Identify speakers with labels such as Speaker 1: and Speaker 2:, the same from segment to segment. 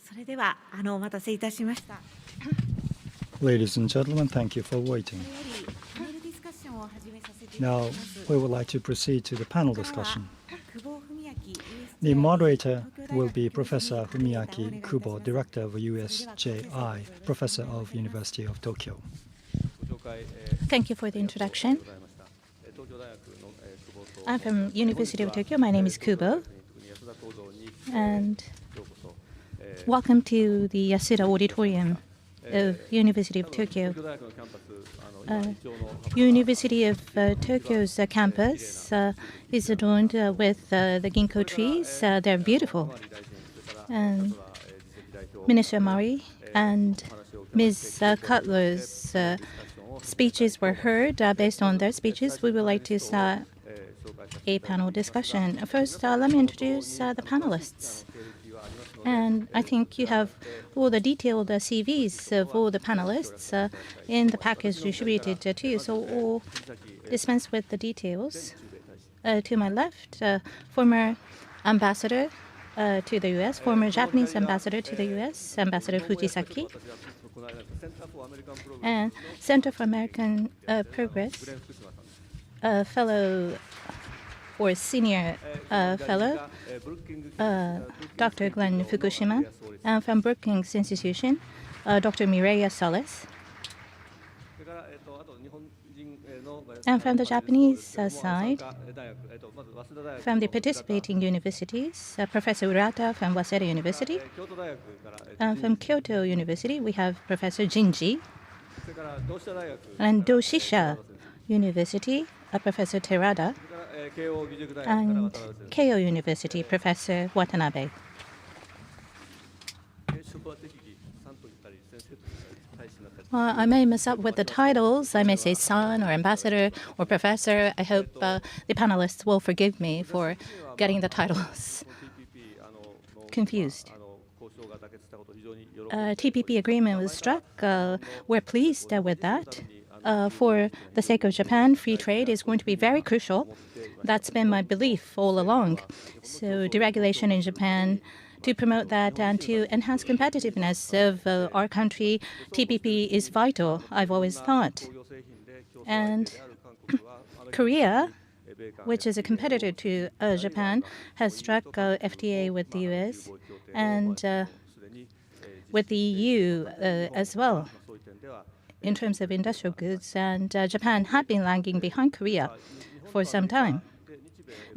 Speaker 1: それではお待たせいたしました。
Speaker 2: Ladies and gentlemen, thank you for waiting. Now, we would like to proceed to the panel discussion. The moderator will be Professor Fumiaki Kubo, Director of USJI, Professor of University of Tokyo.
Speaker 3: Thank you for the introduction. I'm from University of Tokyo. My name is Kubo. And welcome to the Yasuda Auditorium of University of Tokyo. University of Tokyo's campus is adorned with the ginkgo trees. They're beautiful. And Minister Mari and Ms. Cutler's speeches were heard. Based on their speeches, we would like to start a panel discussion. First, let me introduce the panelists. And I think you have all the detailed CVs of all the panelists in the package distributed to you. So we'll dispense with the details. To my left, former ambassador to the U.S., former Japanese ambassador to the U.S., Ambassador Fujisaki, and Center for American Progress, fellow or senior fellow, Dr. Glenn Fukushima, and from Brookings Institution, Dr. Mireya Solis. And from the Japanese side, from the participating universities, Professor Urata from Waseda University. And from Kyoto University, we have Professor Jinji. And Doshisha University, Professor Terada. And Keio University, Professor Watanabe. I may mess up with the titles. I may say son or ambassador or professor. I hope the panelists will forgive me for getting the titles confused. TPP agreement was struck. We're pleased with that. For the sake of Japan, free trade is going to be very crucial. That's been my belief all along. So deregulation in Japan, to promote that and to enhance competitiveness of our country, TPP is vital, I've always thought. And Korea, which is a competitor to Japan, has struck FTA with the US and with the EU as well in terms of industrial goods. And Japan had been lagging behind Korea for some time.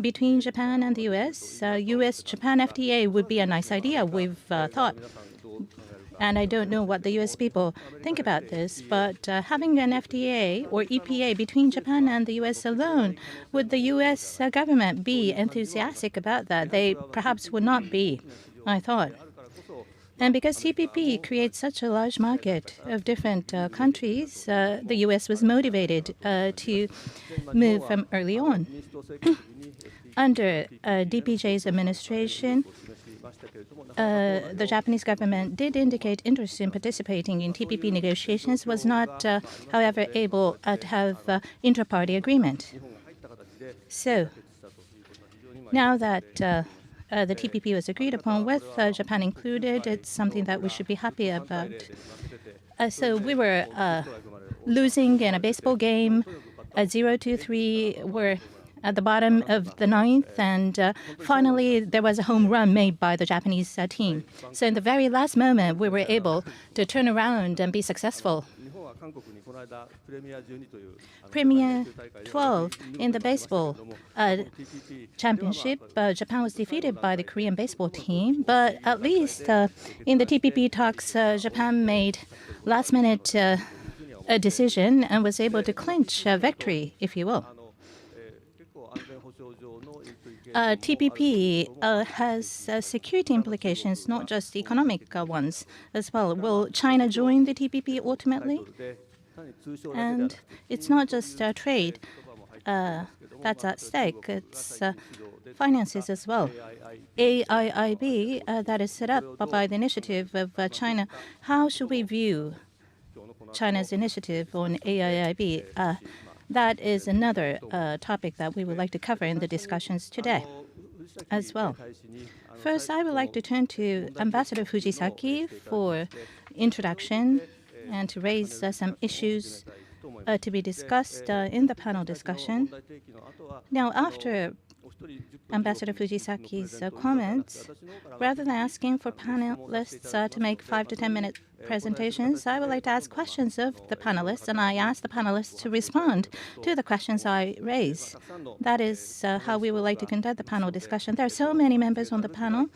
Speaker 3: Between Japan and the US, US-Japan FTA would be a nice idea, we've thought. And I don't know what the US people think about this, but having an FTA or EPA between Japan and the US alone, would the US government be enthusiastic about that? They perhaps would not be, I thought. And because TPP creates such a large market of different countries, the US was motivated to move from early on. Under DPJ's administration, the Japanese government did indicate interest in participating in TPP negotiations, was not, however, able to have inter-party agreement. So now that the TPP was agreed upon with Japan included, it's something that we should be happy about. So we were losing in a baseball game, 0-3. We're at the bottom of the ninth, and finally there was a home run made by the Japanese team. So in the very last moment, we were able to turn around and be successful. Premier 12 in the baseball championship, Japan was defeated by the Korean baseball team, but at least in the TPP talks, Japan made last-minute a decision and was able to clinch victory, if you will. TPP has security implications, not just economic ones as well. Will China join the TPP ultimately? And it's not just trade that's at stake, it's finances as well. AIIB that is set up by the initiative of China. How should we view China's initiative on AIIB? That is another topic that we would like to cover in the discussions today as well. First, I would like to turn to Ambassador Fujisaki for introduction and to raise some issues to be discussed in the panel discussion. Now, after Ambassador Fujisaki's comments, rather than asking for panelists to make 5 to 10 minute presentations, I would like to ask questions of the panelists, and I ask the panelists to respond to the questions I raise. That is how we would like to conduct the panel discussion. There are so many members on the panel.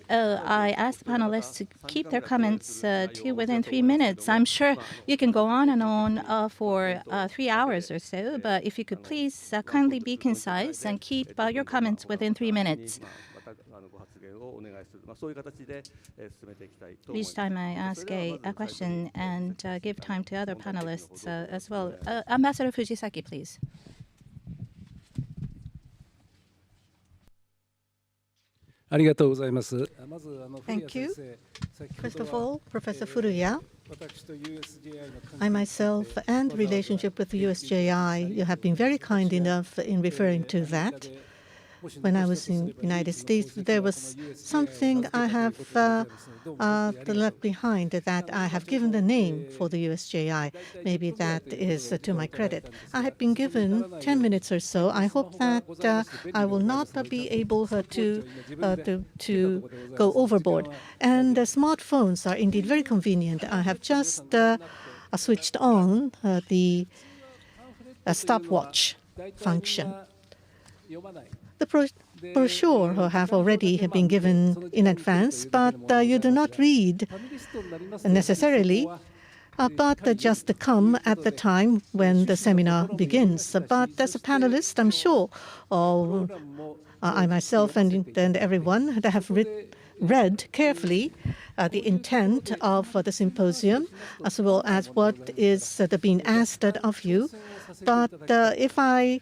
Speaker 3: I ask the panelists to keep their comments to within 3 minutes. I'm sure you can go on and on for 3 hours or so, but if you could please kindly be concise and keep your comments within 3 minutes. Each time I ask a question and give time to other panelists as well. Ambassador Fujisaki, please.
Speaker 4: Thank you. First of all, Professor Furuya, I myself and relationship with USJI, you have been very kind enough in referring to that. When I was in the United States, there was something I have left behind that I have given the name for the USJI. Maybe that is to my credit. I have been given 10 minutes or so. I hope that I will not be able to go overboard. And smartphones are indeed very convenient. I have just switched on the stopwatch function. The brochure have already been given in advance, but you do not read necessarily, but just come at the time when the seminar begins. But as a panelist, I'm sure I myself and everyone that have read carefully the intent of the symposium, as well as what is being asked of you. But if I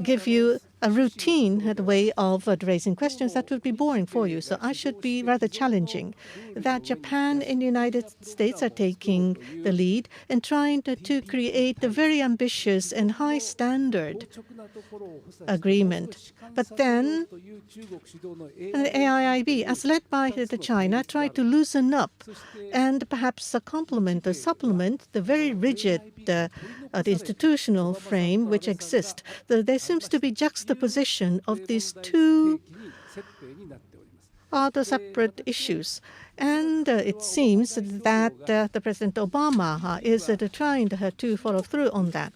Speaker 4: give you a routine way of raising questions, that would be boring for you. So I should be rather challenging. That Japan and the United States are taking the lead and trying to create a very ambitious and high standard agreement. But then the AIIB, as led by China, tried to loosen up and perhaps complement or supplement the very rigid the institutional frame which exists. There seems to be juxtaposition of these two other separate issues. And it seems that the President Obama is trying to follow through on that.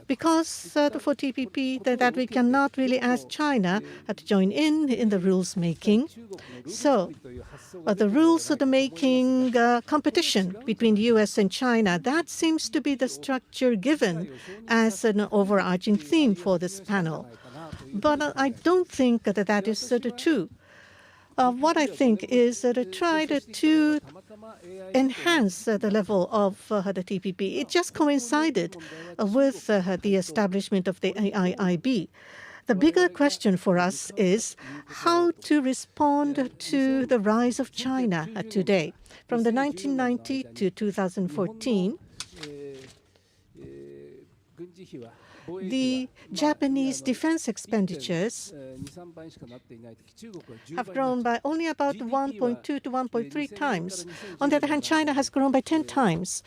Speaker 4: Because for TPP, that we cannot really ask China to join in the rules making. So the rules of the making competition between the U.S. and China, that seems to be the structure given as an overarching theme for this panel. But I don't think that is true. What I think is to try to enhance the level of the TPP. It just coincided with the establishment of the AIIB. The bigger question for us is how to respond to the rise of China today. From the 1990 to 2014, the Japanese defense expenditures have grown by only about 1.2 to 1.3 times. On the other hand, China has grown by 10 times.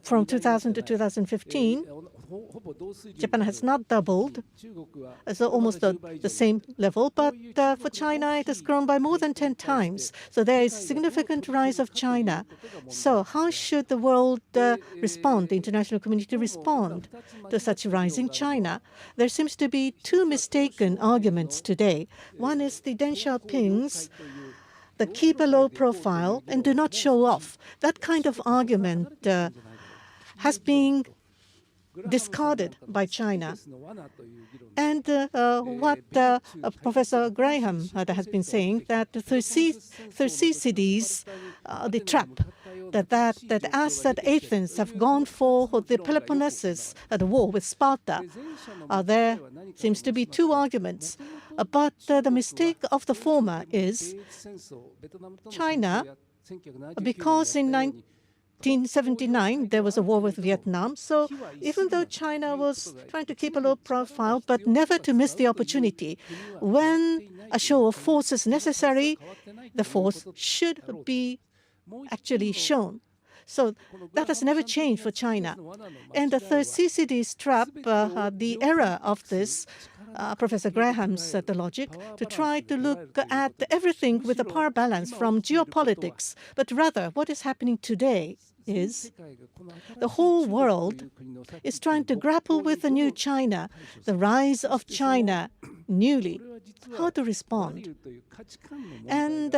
Speaker 4: From 2000 to 2015, Japan has not doubled, so almost the same level, but for China it has grown by more than 10 times. So there is significant rise of China. So how should the world respond, the international community respond to such rising China? There seems to be two mistaken arguments today. One is the Deng Xiaoping's the keep a low profile and do not show off. That kind of argument has been discarded by China. And what Professor Graham has been saying, that Thucydides, the trap, that as that Athens have gone for the Peloponnesus, the war with Sparta, there seems to be two arguments. But the mistake of the former is China, because in 1979, there was a war with Vietnam. So even though China was trying to keep a low profile, but never to miss the opportunity, when a show of force is necessary, the force should be actually shown. So that has never changed for China. And the third CCD trap, the error of this, Professor Graham's the logic, to try to look at everything with a power balance from geopolitics. But rather, what is happening today is the whole world is trying to grapple with the new China, the rise of China newly, how to respond. And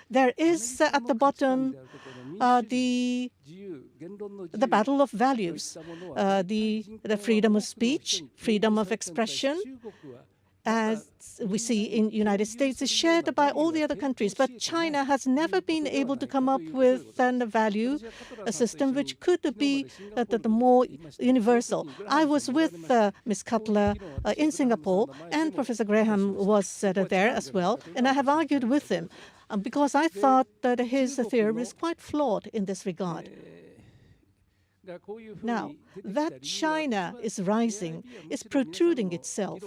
Speaker 4: there is at the bottom the battle of values, the freedom of speech, freedom of expression, as we see in the United States, is shared by all the other countries. But China has never been able to come up with a value, a system which could be the more universal. I was with Ms. Cutler in Singapore, and Professor Graham was there as well, and I have argued with him because I thought that his theory is quite flawed in this regard. Now, that China is rising, is protruding itself.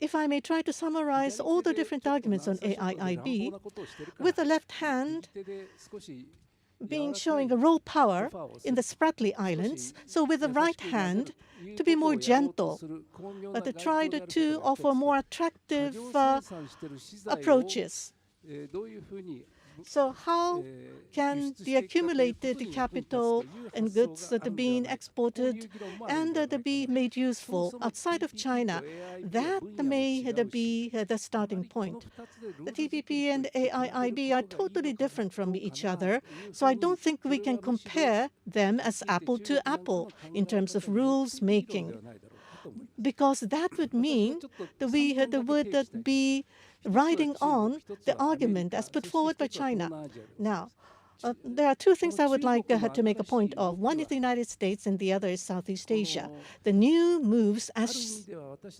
Speaker 4: If I may try to summarize all the different arguments on AIIB, with the left hand showing a raw power in the Spratly Islands, so with the right hand to be more gentle, but to try to offer more attractive approaches. So how can the accumulated capital and goods that are being exported and be made useful outside of China, that may be the starting point. The TPP and AIIB are totally different from each other, so I don't think we can compare them as apple to apple in terms of rules making, because that would mean that we would be riding on the argument as put forward by China. Now, there are two things I would like to make a point of. One is the United States and the other is Southeast Asia. The new moves as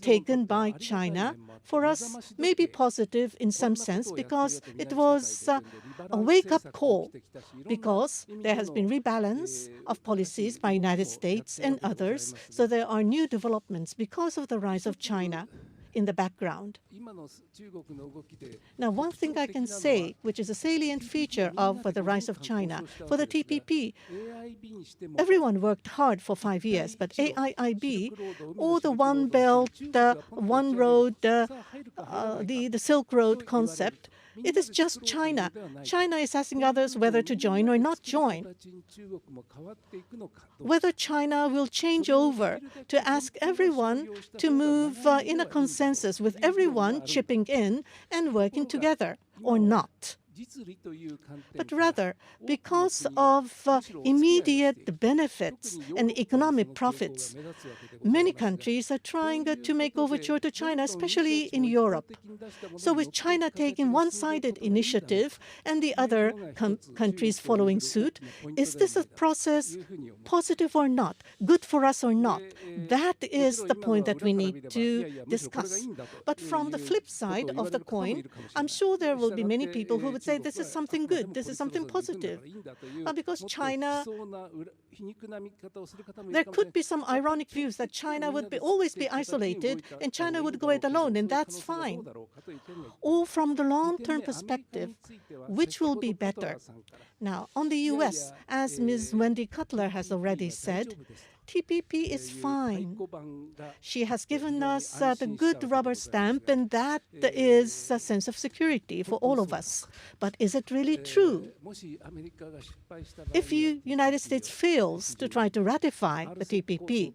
Speaker 4: taken by China for us may be positive in some sense because it was a wake-up call, because there has been rebalance of policies by United States and others. So there are new developments because of the rise of China in the background. Now, one thing I can say, which is a salient feature of the rise of China, for the TPP, everyone worked hard for 5 years, but AIIB, all the one belt, one road, the Silk Road concept, it is just China. China is asking others whether to join or not join. Whether China will change over to ask everyone to move in a consensus with everyone chipping in and working together or not. But rather, because of immediate benefits and economic profits, many countries are trying to make overture to China, especially in Europe. So with China taking one-sided initiative and the other countries following suit, is this a process positive or not, good for us or not? That is the point that we need to discuss. But from the flip side of the coin, I'm sure there will be many people who would say this is something good, this is something positive. Because China, there could be some ironic views that China would always be isolated and China would go it alone, and that's fine. Or from the long-term perspective, which will be better? Now, on the US, as Ms. Wendy Cutler has already said, TPP is fine. She has given us the good rubber stamp, and that is a sense of security for all of us. But is it really true? If the United States fails to try to ratify the TPP,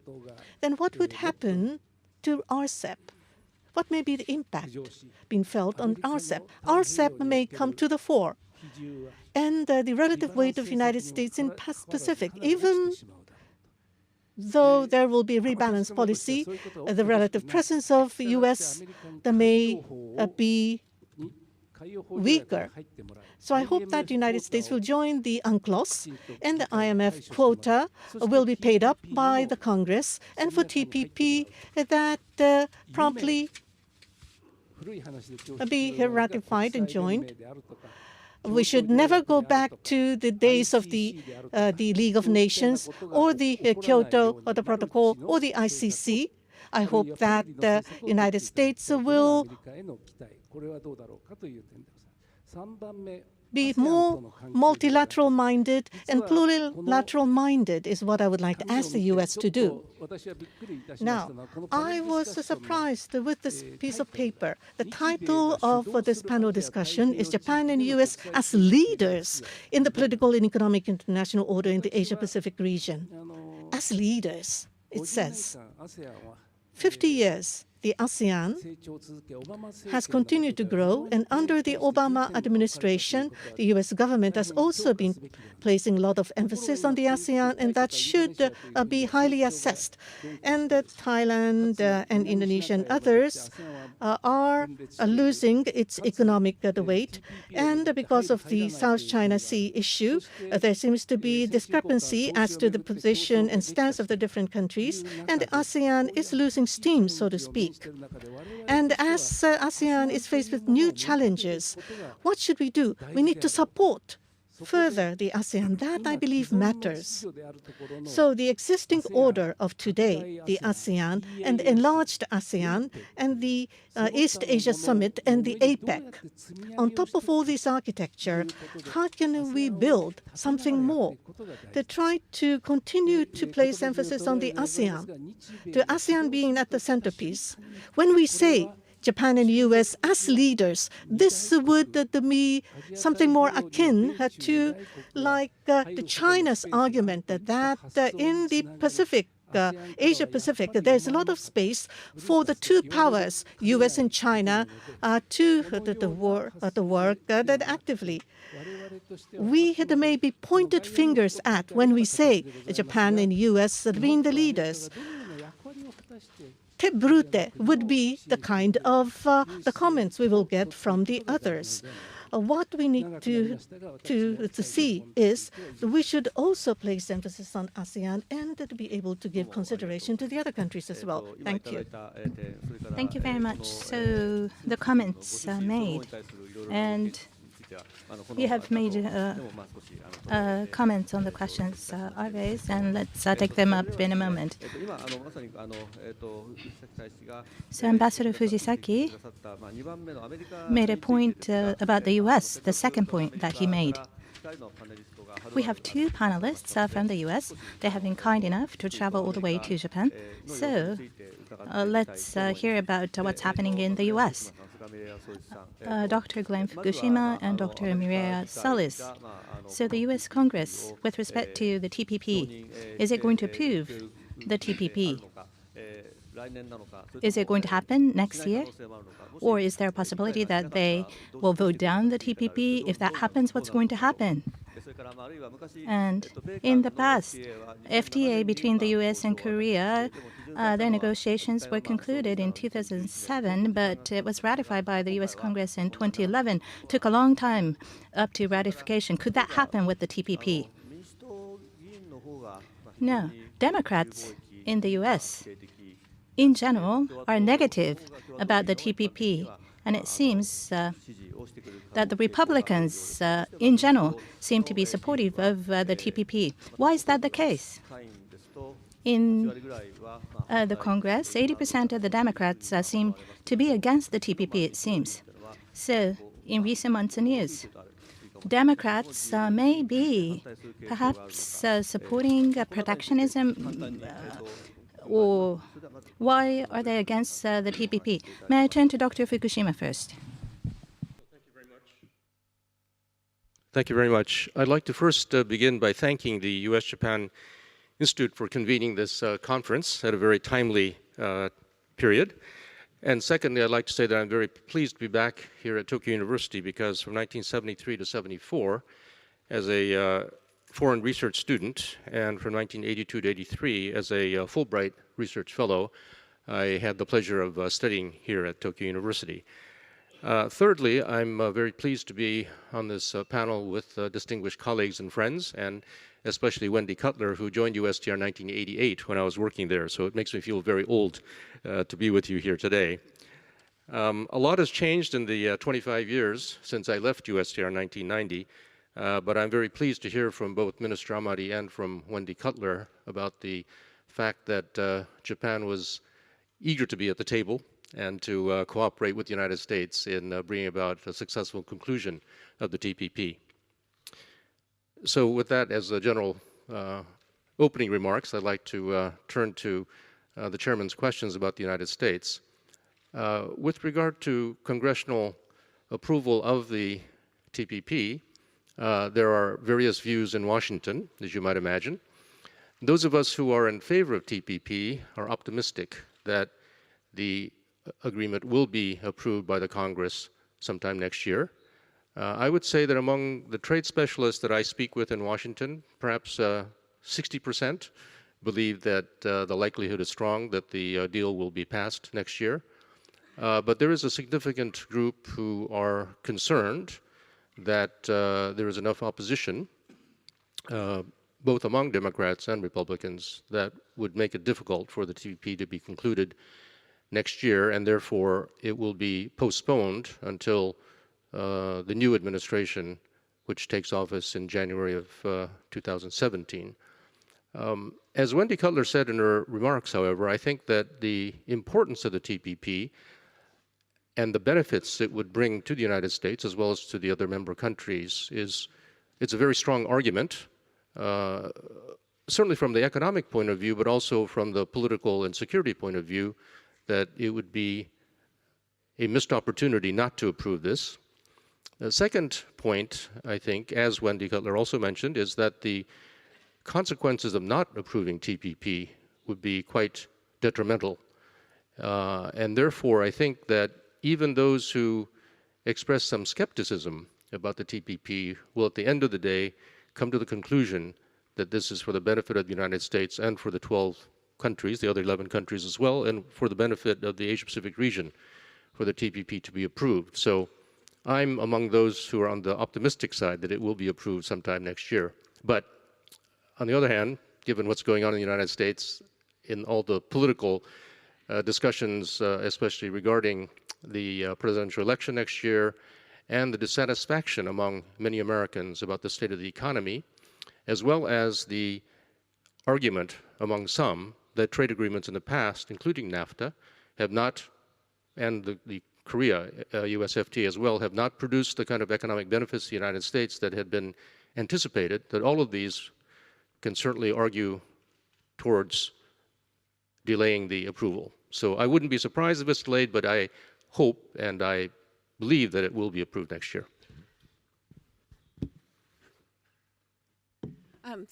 Speaker 4: then what would happen to RCEP? What may be the impact being felt on RCEP? RCEP may come to the fore. And the relative weight of the United States in Pacific, even though there will be a rebalanced policy, the relative presence of the U.S. may be weaker. So I hope that the United States will join the UNCLOS, and the IMF quota will be paid up by the Congress, and for TPP that promptly be ratified and joined. We should never go back to the days of the League of Nations or the Kyoto or the Protocol or the ICC. I hope that the United States will be more multilateral-minded and plurilateral-minded is what I would like to ask the U.S. to do. Now, I was surprised with this piece of paper. The title of this panel discussion is Japan and U.S. as leaders in the political and economic international order in the Asia-Pacific region. As leaders, it says. 50 years, the ASEAN has continued to grow, and under the Obama administration, the U.S. government has also been placing a lot of emphasis on the ASEAN, and that should be highly assessed. And Thailand and Indonesia and others are losing its economic weight, and because of the South China Sea issue, there seems to be discrepancy as to the position and stance of the different countries, and the ASEAN is losing steam, so to speak. And as ASEAN is faced with new challenges, what should we do? We need to support further the ASEAN. That, I believe, matters. So the existing order of today, the ASEAN and the enlarged ASEAN and the East Asia Summit and the APEC, on top of all this architecture, how can we build something more to try to continue to place emphasis on the ASEAN, the ASEAN being at the centerpiece? When we say Japan and U.S. as leaders, this would be something more akin to like the China's argument that in the Pacific, Asia-Pacific, there's a lot of space for the two powers, U.S. and China, to work that actively. We had maybe pointed fingers at when we say Japan and U.S. being the leaders. Te brute would be the kind of the comments we will get from the others. What we need to see is that we should also place emphasis on ASEAN and to be able to give consideration to the other countries as well. Thank you.
Speaker 3: Thank you very much. So the comments made, and you have made comments on the questions I raised, and let's take them up in a moment. So Ambassador Fujisaki made a point about the U.S., the second point that he made. We have two panelists from the U.S. They have been kind enough to travel all the way to Japan. So let's hear about what's happening in the U.S. Dr. Glenn Fukushima and Dr. Mireya Salis. So the U.S. Congress, with respect to the TPP, is it going to approve the TPP? Is it going to happen next year? Or is there a possibility that they will vote down the TPP? If that happens, what's going to happen? And in the past, FTA between the U.S. and Korea, their negotiations were concluded in 2007, but it was ratified by the U.S. Congress in 2011. Took a long time up to ratification. Could that happen with the TPP? No. Democrats in the U.S., in general, are negative about the TPP, and it seems that the Republicans, in general, seem to be supportive of the TPP. Why is that the case? In the Congress, 80% of the Democrats seem to be against the TPP, it seems. So, in recent months and years, Democrats may be perhaps supporting protectionism, or why are they against the TPP? May I turn to Dr. Fukushima first?
Speaker 5: Thank you very much. I'd like to first begin by thanking the U.S.-Japan Institute for convening this conference at a very timely period. And secondly, I'd like to say that I'm very pleased to be back here at Tokyo University, because from 1973 to 74, as a foreign research student, and from 1982 to 83 as a Fulbright research fellow, I had the pleasure of studying here at Tokyo University. Thirdly, I'm very pleased to be on this panel with distinguished colleagues and friends, and especially Wendy Cutler, who joined USTR in 1988 when I was working there. So it makes me feel very old to be with you here today. A lot has changed in the 25 years since I left USTR in 1990, but I'm very pleased to hear from both Minister Amari and from Wendy Cutler about the fact that Japan was eager to be at the table and to cooperate with the United States in bringing about a successful conclusion of the TPP. So with that as a general opening remarks, I'd like to turn to the Chairman's questions about the United States. With regard to congressional approval of the TPP, there are various views in Washington, as you might imagine. Those of us who are in favor of TPP are optimistic that the agreement will be approved by the Congress sometime next year. I would say that among the trade specialists that I speak with in Washington, perhaps 60% believe that the likelihood is strong that the deal will be passed next year. But there is a significant group who are concerned that there is enough opposition, both among Democrats and Republicans, that would make it difficult for the TPP to be concluded next year, and therefore it will be postponed until the new administration, which takes office in January of 2017. As Wendy Cutler said in her remarks, however, I think that the importance of the TPP and the benefits it would bring to the United States as well as to the other member countries it's a very strong argument, certainly from the economic point of view, but also from the political and security point of view, that it would be a missed opportunity not to approve this. The second point, I think, as Wendy Cutler also mentioned, is that the consequences of not approving TPP would be quite detrimental. And therefore, I think that even those who express some skepticism about the TPP will, at the end of the day, come to the conclusion that this is for the benefit of the United States and for the 12 countries, the other 11 countries as well, and for the benefit of the Asia-Pacific region, for the TPP to be approved. So I'm among those who are on the optimistic side that it will be approved sometime next year. But on the other hand, given what's going on in the United States, in all the political discussions, especially regarding the presidential election next year, and the dissatisfaction among many Americans about the state of the economy, as well as the argument among some that trade agreements in the past, including NAFTA, have not, and the Korea US FTA as well, have not produced the kind of economic benefits to the United States that had been anticipated, that all of these can certainly argue towards delaying the approval. So I wouldn't be surprised if it's delayed, but I hope and I believe that it will be approved next year.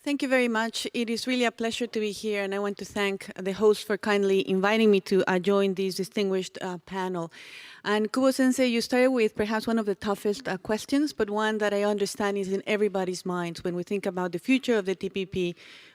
Speaker 6: Thank you very much. It is really a pleasure to be here, and I want to thank the host for kindly inviting me to join this distinguished panel. And Kubo-sensei, you started with perhaps one of the toughest questions, but one that I understand is in everybody's minds. When we think about the future of the TPP,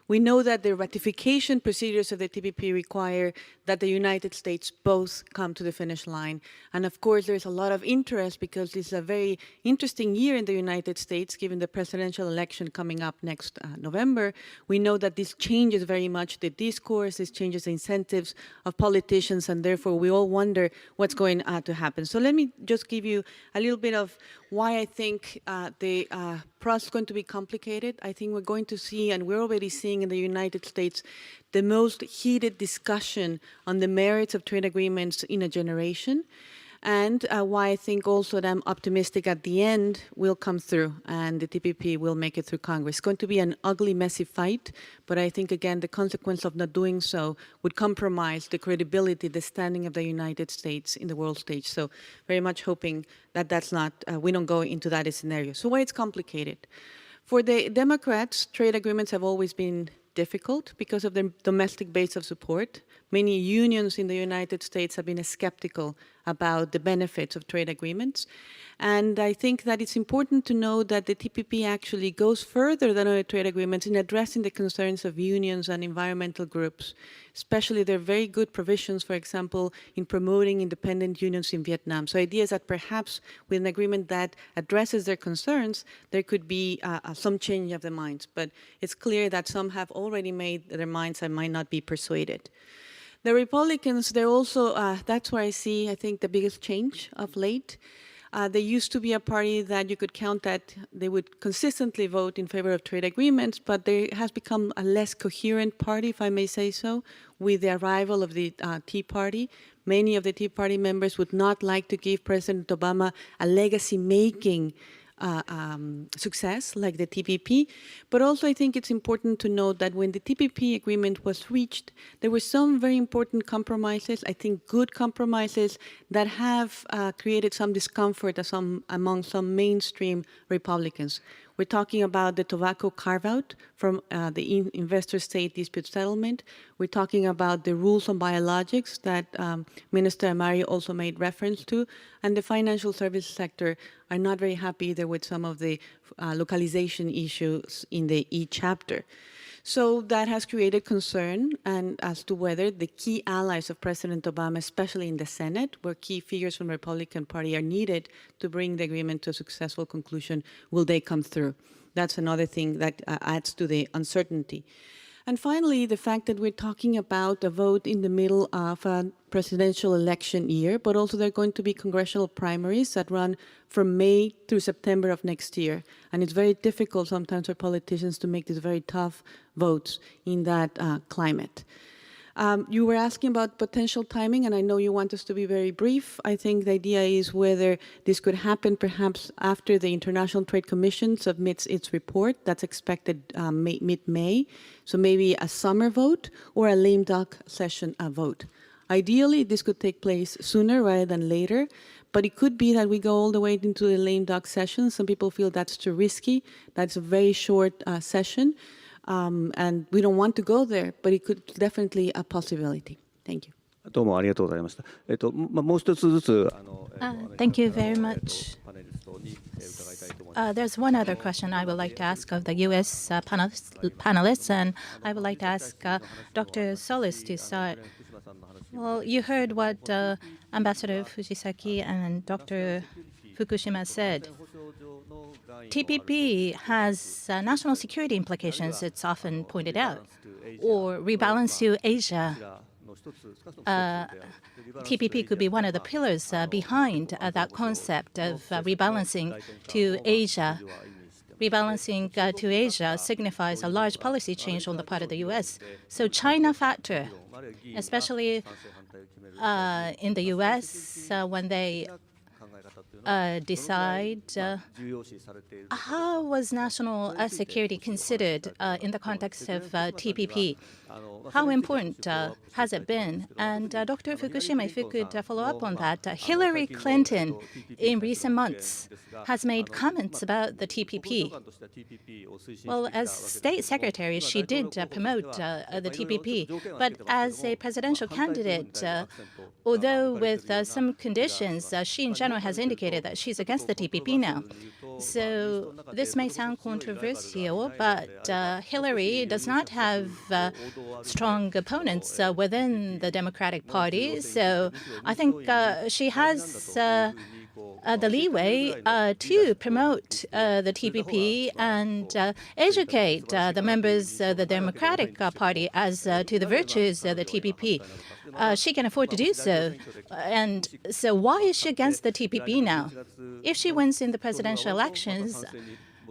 Speaker 6: we know that the ratification procedures of the TPP require that the United States both come to the finish line. And of course, there's a lot of interest because this is a very interesting year in the United States, given the presidential election coming up next November. We know that this changes very much the discourse, this changes the incentives of politicians, and therefore we all wonder what's going to happen. So let me just give you a little bit of why I think the process is going to be complicated. I think we're going to see, and we're already seeing in the United States, the most heated discussion on the merits of trade agreements in a generation, and why I think also that I'm optimistic at the end will come through and the TPP will make it through Congress. It's going to be an ugly, messy fight, but I think, again, the consequence of not doing so would compromise the credibility, the standing of the United States in the world stage. So very much hoping that that's not, we don't go into that scenario. So why it's complicated? For the Democrats, trade agreements have always been difficult because of their domestic base of support. Many unions in the United States have been skeptical about the benefits of trade agreements. And I think that it's important to know that the TPP actually goes further than other trade agreements in addressing the concerns of unions and environmental groups. Especially, there are very good provisions, for example, in promoting independent unions in Vietnam. So ideas that perhaps with an agreement that addresses their concerns, there could be some change of the minds. But it's clear that some have already made their minds and might not be persuaded. The Republicans, they're also, that's where I see, I think, the biggest change of late. They used to be a party that you could count that they would consistently vote in favor of trade agreements, but there has become a less coherent party, if I may say so, with the arrival of the Tea Party. Many of the Tea Party members would not like to give President Obama a legacy-making success like the TPP, but also I think it's important to note that when the TPP agreement was reached, there were some very important compromises, I think good compromises, that have created some discomfort among some mainstream Republicans. We're talking about the tobacco carve-out from the investor-state dispute settlement. We're talking about the rules on biologics that Minister Amari also made reference to, and the financial services sector are not very happy either with some of the localization issues in the E chapter. So that has created concern and as to whether the key allies of President Obama, especially in the Senate, where key figures from the Republican Party are needed to bring the agreement to a successful conclusion, will they come through? That's another thing that adds to the uncertainty. And finally, the fact that we're talking about a vote in the middle of a presidential election year, but also there are going to be congressional primaries that run from May through September of next year. And it's very difficult sometimes for politicians to make these very tough votes in that climate. You were asking about potential timing, and I know you want us to be very brief. I think the idea is whether this could happen perhaps after the International Trade Commission submits its report. That's expected mid-May. So maybe a summer vote or a lame duck session vote. Ideally, this could take place sooner rather than later, but it could be that we go all the way into the lame duck session. Some people feel that's too risky. That's a very short session. And we don't want to go there, but it could definitely a possibility. Thank you.
Speaker 3: Thank you very much. There's one other question I would like to ask of the U.S. panelists, and I would like to ask Dr. Solis to start. Well, you heard what Ambassador Fujisaki and Dr. Fukushima said. TPP has national security implications, it's often pointed out, or rebalance to Asia. TPP could be one of the pillars behind that concept of rebalancing to Asia. Rebalancing to Asia signifies a large policy change on the part of the U.S. So China factor, especially in the U.S. When they decide how was national security considered in the context of TPP? How important has it been? And Dr. Fukushima, if you could follow up on that. Hillary Clinton, in recent months, has made comments about the TPP. Well, as State Secretary, she did promote the TPP. But as a presidential candidate, although with some conditions, she in general has indicated that she's against the TPP now. So this may sound controversial, but Hillary does not have strong opponents within the Democratic Party. So I think she has the leeway to promote the TPP and educate the members of the Democratic Party as to the virtues of the TPP. She can afford to do so. And so why is she against the TPP now? If she wins in the presidential elections,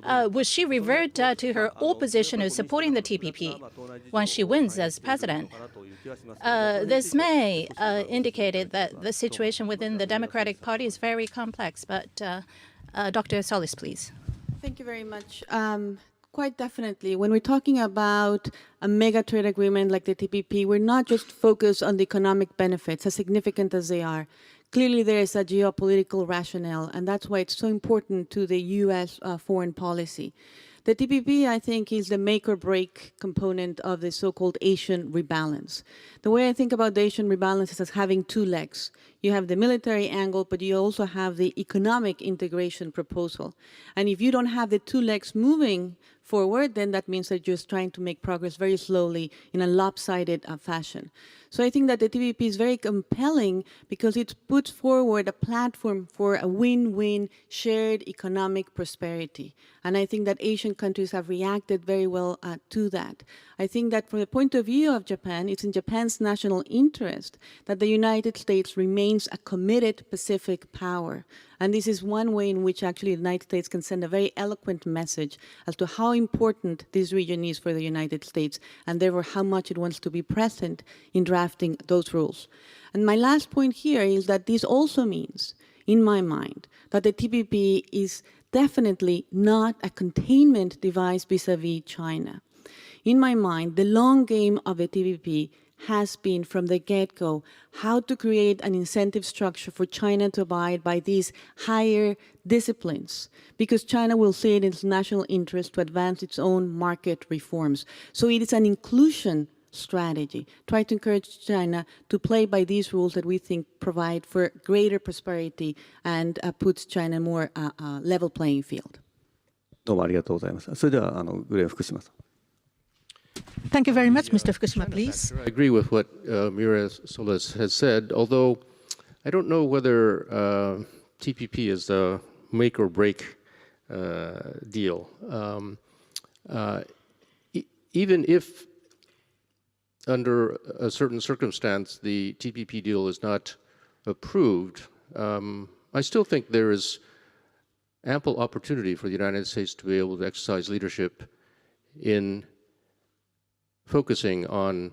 Speaker 3: would she revert to her old position of supporting the TPP when she wins as president? This may indicate that the situation within the Democratic Party is very complex. But Dr. Solis, please.
Speaker 6: Thank you very much. Quite definitely. When we're talking about a mega trade agreement like the TPP, we're not just focused on the economic benefits, as significant as they are. Clearly, there is a geopolitical rationale, and that's why it's so important to the U.S. Foreign policy. The TPP, I think, is the make or break component of the so-called Asian rebalance. The way I think about the Asian rebalance is as having two legs. You have the military angle, but you also have the economic integration proposal. And if you don't have the two legs moving forward, then that means that you're just trying to make progress very slowly in a lopsided fashion. So I think that the TPP is very compelling because it puts forward a platform for a win-win shared economic prosperity. And I think that Asian countries have reacted very well to that. I think that from the point of view of Japan, it's in Japan's national interest that the United States remains a committed Pacific power. And this is one way in which actually the United States can send a very eloquent message as to how important this region is for the United States, and therefore how much it wants to be present in drafting those rules. And my last point here is that this also means, in my mind, that the TPP is definitely not a containment device vis-a-vis China. In my mind, the long game of the TPP has been from the get-go how to create an incentive structure for China to abide by these higher disciplines, because China will see it in its national interest to advance its own market reforms. So it is an inclusion strategy, try to encourage China to play by these rules that we think provide for greater prosperity and puts China more level playing field.
Speaker 7: どうもありがとうございます。それではグレン福島さん。
Speaker 4: Thank you very much, Mr. Fukushima, please.
Speaker 5: I agree with what Mira Solis has said, although I don't know whether TPP is a make or break deal. Even if under a certain circumstance the TPP deal is not approved, I still think there is ample opportunity for the United States to be able to exercise leadership in focusing on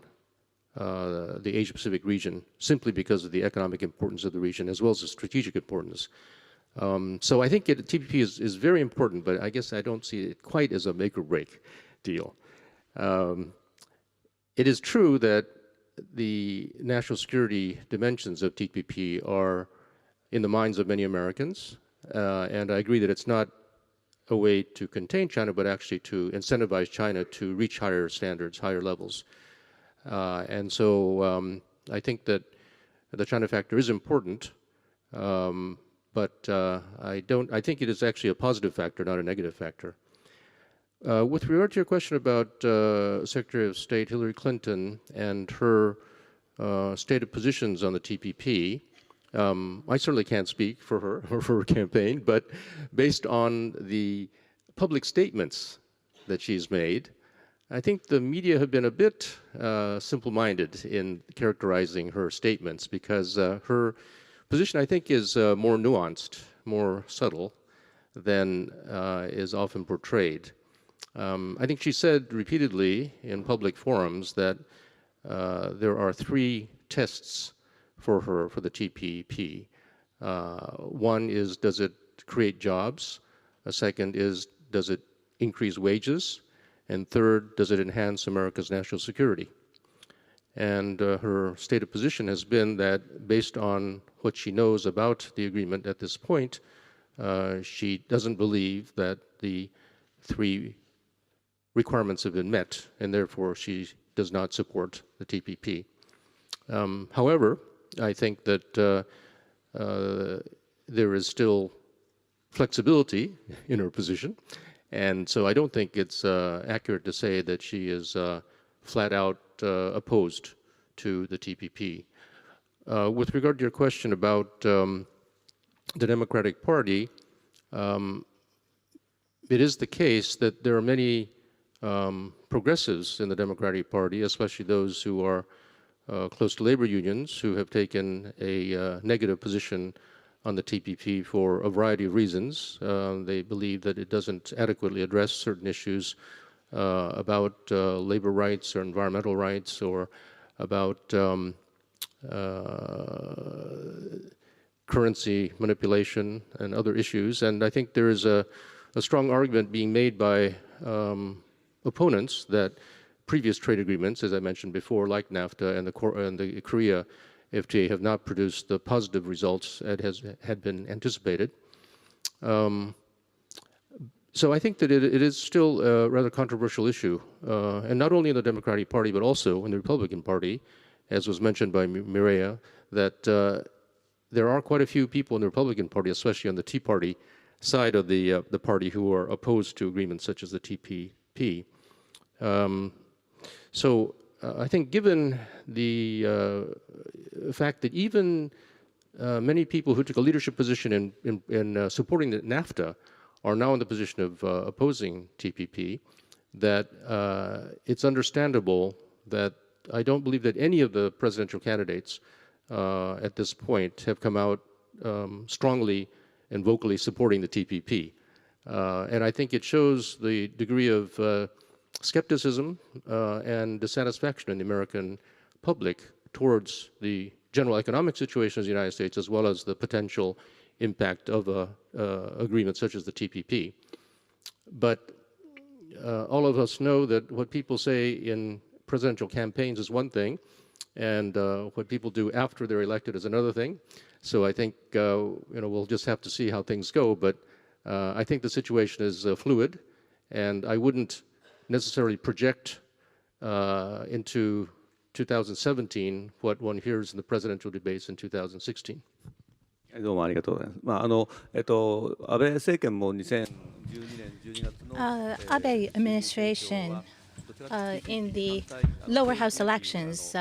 Speaker 5: the Asia-Pacific region simply because of the economic importance of the region as well as the strategic importance. So I think TPP is very important, but I guess I don't see it quite as a make or break deal. It is true that the national security dimensions of TPP are in the minds of many Americans, and I agree that it's not a way to contain China, but actually to incentivize China to reach higher standards, higher levels. And so I think that the China factor is important, but I think it is actually a positive factor, not a negative factor. With regard to your question about Secretary of State Hillary Clinton and her stated positions on the TPP, I certainly can't speak for her or for her campaign, but based on the public statements that she's made, I think the media have been a bit simple-minded in characterizing her statements because her position, I think, is more nuanced, more subtle than is often portrayed. I think she said repeatedly in public forums that there are three tests for her for the TPP. One is, does it create jobs? A second is, does it increase wages? And third, does it enhance America's national security? And her stated position has been that based on what she knows about the agreement at this point, she doesn't believe that the three requirements have been met, and therefore she does not support the TPP. However, I think that there is still flexibility in her position, and so I don't think it's accurate to say that she is flat out opposed to the TPP. With regard to your question about the Democratic Party, it is the case that there are many progressives in the Democratic Party, especially those who are close to labor unions, who have taken a negative position on the TPP for a variety of reasons. They believe that it doesn't adequately address certain issues about labor rights or environmental rights or about currency manipulation and other issues. And I think there is a strong argument being made by opponents that previous trade agreements, as I mentioned before, like NAFTA and the Korea FTA, have not produced the positive results that had been anticipated. So I think that it is still a rather controversial issue, and not only in the Democratic Party, but also in the Republican Party, as was mentioned by Mireya, that there are quite a few people in the Republican Party, especially on the Tea Party side of the party, who are opposed to agreements such as the TPP. So I think given the fact that even many people who took a leadership position in supporting the NAFTA are now in the position of opposing TPP, that it's understandable that I don't believe that any of the presidential candidates at this point have come out strongly and vocally supporting the TPP. And I think it shows the degree of skepticism and dissatisfaction in the American public towards the general economic situation of the United States, as well as the potential impact of an agreement such as the TPP. But all of us know that what people say in presidential campaigns is one thing, and what people do after they're elected is another thing. So I think we'll just have to see how things go. But I think the situation is fluid, and I wouldn't necessarily project into 2017 what one hears in the presidential debates in 2016.
Speaker 7: どうもありがとうございます。安倍政権も2012年12月の
Speaker 3: Abe administration in the lower house elections,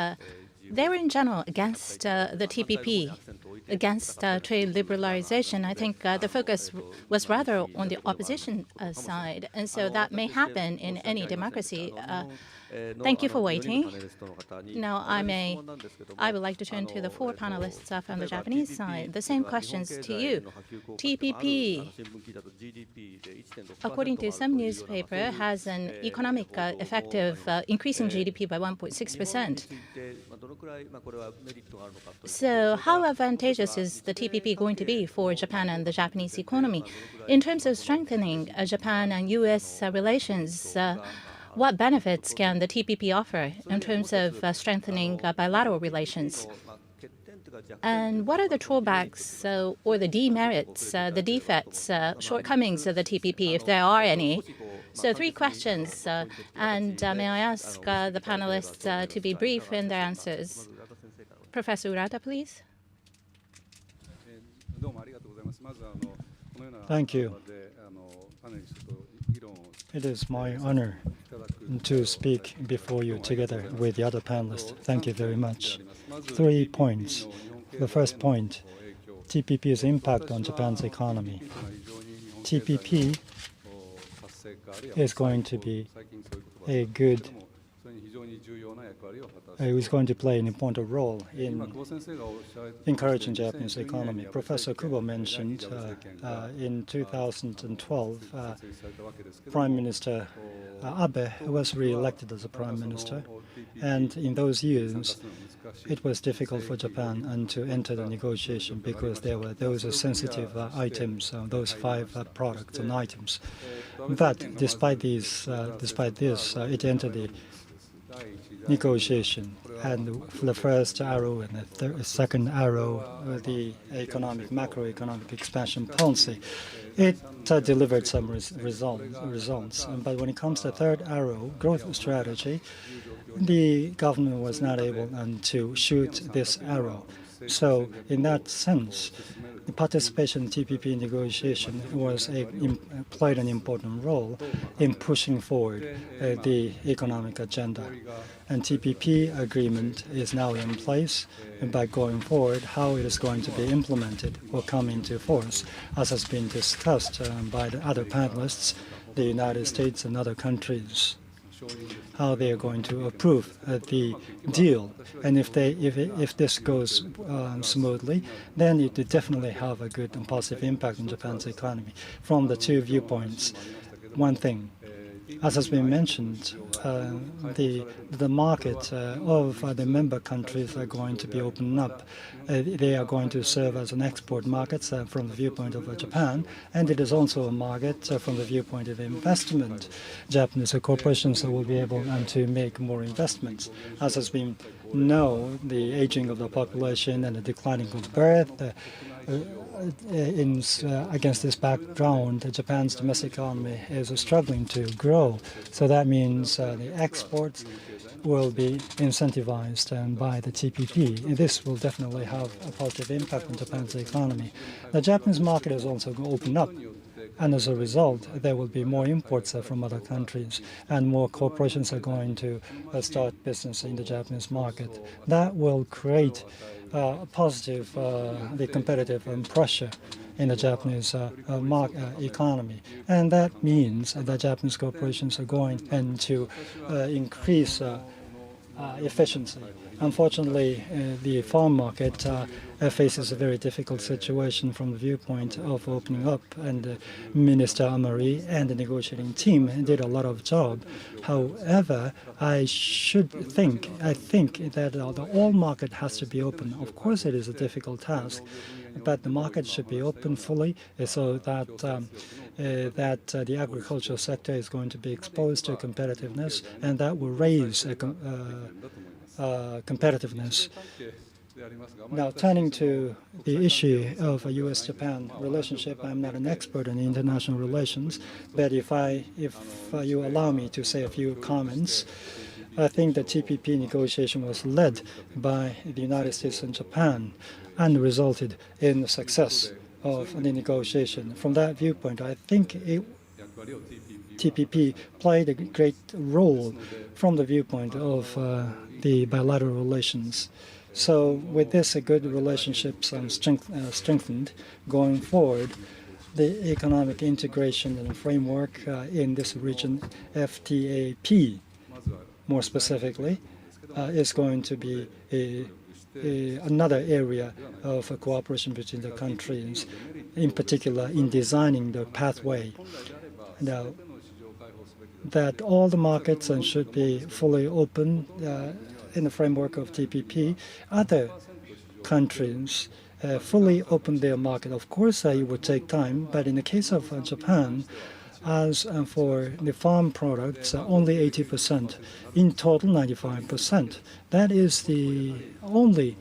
Speaker 3: they were in general against the TPP, against trade liberalization. I think the focus was rather on the opposition side, and so that may happen in any democracy. Thank you for waiting. Now I would like to turn to the four panelists from the Japanese side. The same questions to you. TPP, according to some newspaper, has an economic effect of increasing GDP by 1.6%. So how advantageous is the TPP going to be for Japan and the Japanese economy? In terms of strengthening Japan and U.S. relations, what benefits can the TPP offer in terms of strengthening bilateral relations? And what are the drawbacks or the demerits, the defects, shortcomings of the TPP, if there are any? So three questions, and may I ask the panelists to be brief in their answers. Professor Urata, please.
Speaker 2: Thank you. It is my honor to speak before you together with the other panelists. Thank you very much. 3 points. The first point, TPP's impact on Japan's economy. TPP is going to be is going to play an important role in encouraging Japanese economy. Professor Kubo mentioned in 2012, Prime Minister Abe was re-elected as a Prime Minister, and in those years, it was difficult for Japan to enter the negotiation because there were those sensitive items, those 5 products and items. But despite this, it entered the negotiation, and for the first arrow and the second arrow, the macroeconomic expansion policy, it delivered some results. But when it comes to the third arrow, growth strategy, the government was not able to shoot this arrow. So in that sense, the participation in TPP negotiation played an important role in pushing forward the economic agenda. And TPP agreement is now in place, and by going forward, how it is going to be implemented will come into force, as has been discussed by the other panelists, the United States and other countries, how they are going to approve the deal. And if this goes smoothly, then it will definitely have a good and positive impact on Japan's economy. From the 2 viewpoints, one thing, as has been mentioned, the market of the member countries are going to be opened up. They are going to serve as an export market from the viewpoint of Japan, and it is also a market from the viewpoint of investment. Japanese corporations will be able to make more investments. As has been known, the aging of the population and the declining of birth, against this background, Japan's domestic economy is struggling to grow. So that means the exports will be incentivized by the TPP. This will definitely have a positive impact on Japan's economy. The Japanese market is also going to open up, and as a result, there will be more imports from other countries, and more corporations are going to start business in the Japanese market. That will create positive the competitive pressure in the Japanese economy. And that means that Japanese corporations are going to increase efficiency. Unfortunately, the farm market faces a very difficult situation from the viewpoint of opening up, and Minister Amari and the negotiating team did a lot of job. However, I think that the oil market has to be open. Of course, it is a difficult task, but the market should be open fully so that the agricultural sector is going to be exposed to competitiveness, and that will raise competitiveness. Now, turning to the issue of a U.S.-Japan relationship, I'm not an expert in international relations, but if you allow me to say a few comments, I think the TPP negotiation was led by the United States and Japan and resulted in the success of the negotiation. From that viewpoint, I think TPP played a great role from the viewpoint of the bilateral relations. So with this, good relationships strengthened going forward, the economic integration and framework in this region, FTAP, more specifically, is going to be another area of cooperation between the countries, in particular in designing the pathway. Now, that all the markets should be fully open in the framework of TPP. Other countries fully open their market. Of course, it would take time, but in the case of Japan, as for the farm products, only 80%. In total, 95%. That is the only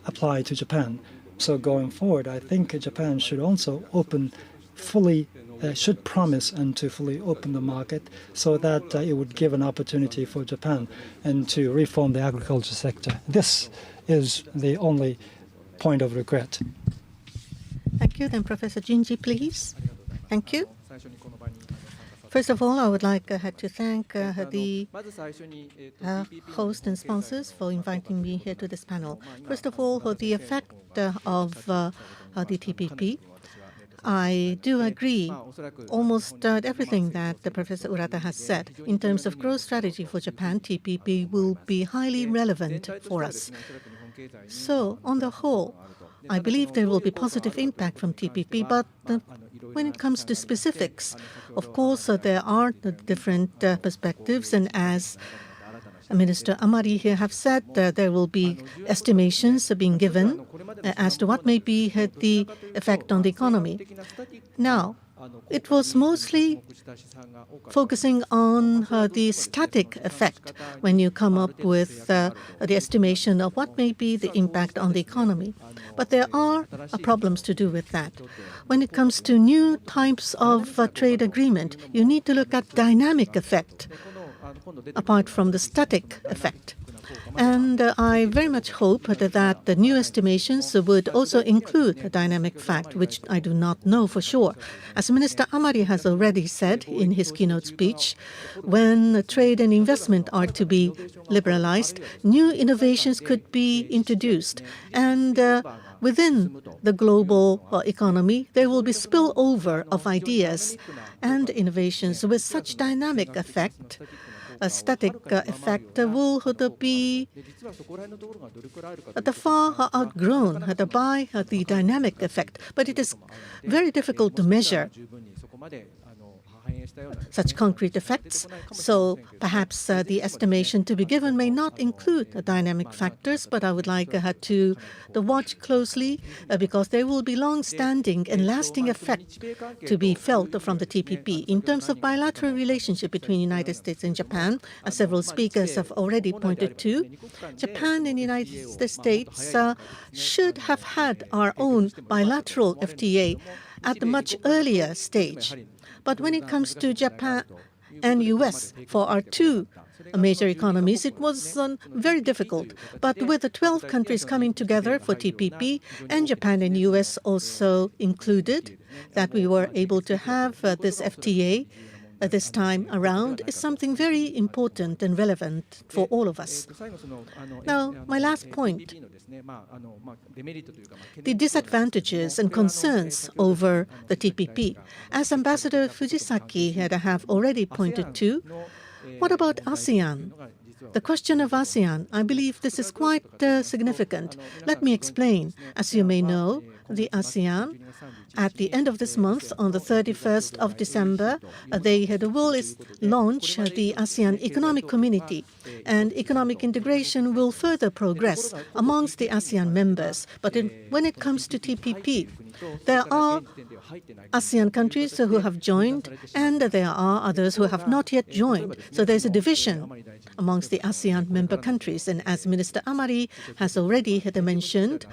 Speaker 2: apply to Japan. So going forward, I think Japan should also open fully, should promise and to fully open the market so that it would give an opportunity for Japan and to reform the agriculture sector. This is the only point of regret.
Speaker 4: Thank you. Then Professor Jinji, please. Thank you. First of all, I would like to thank the host and sponsors for inviting me here to this panel. First of all, for the effect of the TPP, I do agree almost everything that Professor Urata has said. In terms of growth strategy for Japan, TPP will be highly relevant for us. So, on the whole, I believe there will be positive impact from TPP, but when it comes to specifics, of course, there are different perspectives, and as Minister Amari here have said, there will be estimations being given as to what may be the effect on the economy. Now, it was mostly focusing on the static effect when you come up with the estimation of what may be the impact on the economy. But there are problems to do with that. When it comes to new types of trade agreement, you need to look at dynamic effect apart from the static effect. And I very much hope that the new estimations would also include a dynamic fact, which I do not know for sure. As Minister Amari has already said in his keynote speech, when trade and investment are to be liberalized, new innovations could be introduced. And within the global economy, there will be spillover of ideas and innovations with such dynamic effect. A static effect will be far outgrown by the dynamic effect, but it is very difficult to measure such concrete effects. So perhaps the estimation to be given may not include the dynamic factors, but I would like to watch closely because there will be long-standing and lasting effect to be felt from the TPP. In terms of bilateral relationship between the United States and Japan, as several speakers have already pointed to, Japan and the United States should have had our own bilateral FTA at a much earlier stage. But when it comes to Japan and US, for our two major economies, it was very difficult. But with the 12 countries coming together for TPP, and Japan and US also included, that we were able to have this FTA this time around is something very important and relevant for all of us. Now, my last point, the disadvantages and concerns over the TPP. As Ambassador Fujisaki had have already pointed to, what about ASEAN? The question of ASEAN, I believe this is quite significant. Let me explain. As you may know, the ASEAN, at the end of this month, on the 31st of December, they will launch the ASEAN Economic Community, and economic integration will further progress amongst the ASEAN members. But when it comes to TPP, there are ASEAN countries who have joined, and there are others who have not yet joined. So there's a division amongst the ASEAN member countries. And as Minister Amari has already mentioned,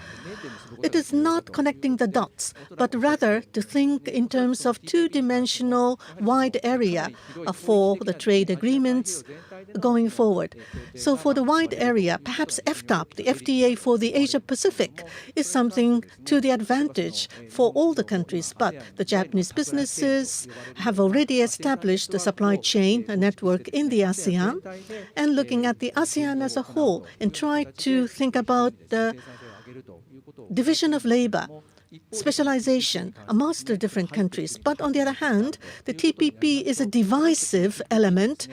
Speaker 4: it is not connecting the dots, but rather to think in terms of two-dimensional wide area for the trade agreements going forward. So for the wide area, perhaps FTAP, the FTA for the Asia-Pacific, is something to the advantage for all the countries. But the Japanese businesses have already established the supply chain network in the ASEAN, and looking at the ASEAN as a whole and try to think about the division of labor, specialization amongst the different countries. But on the other hand, the TPP is a divisive element,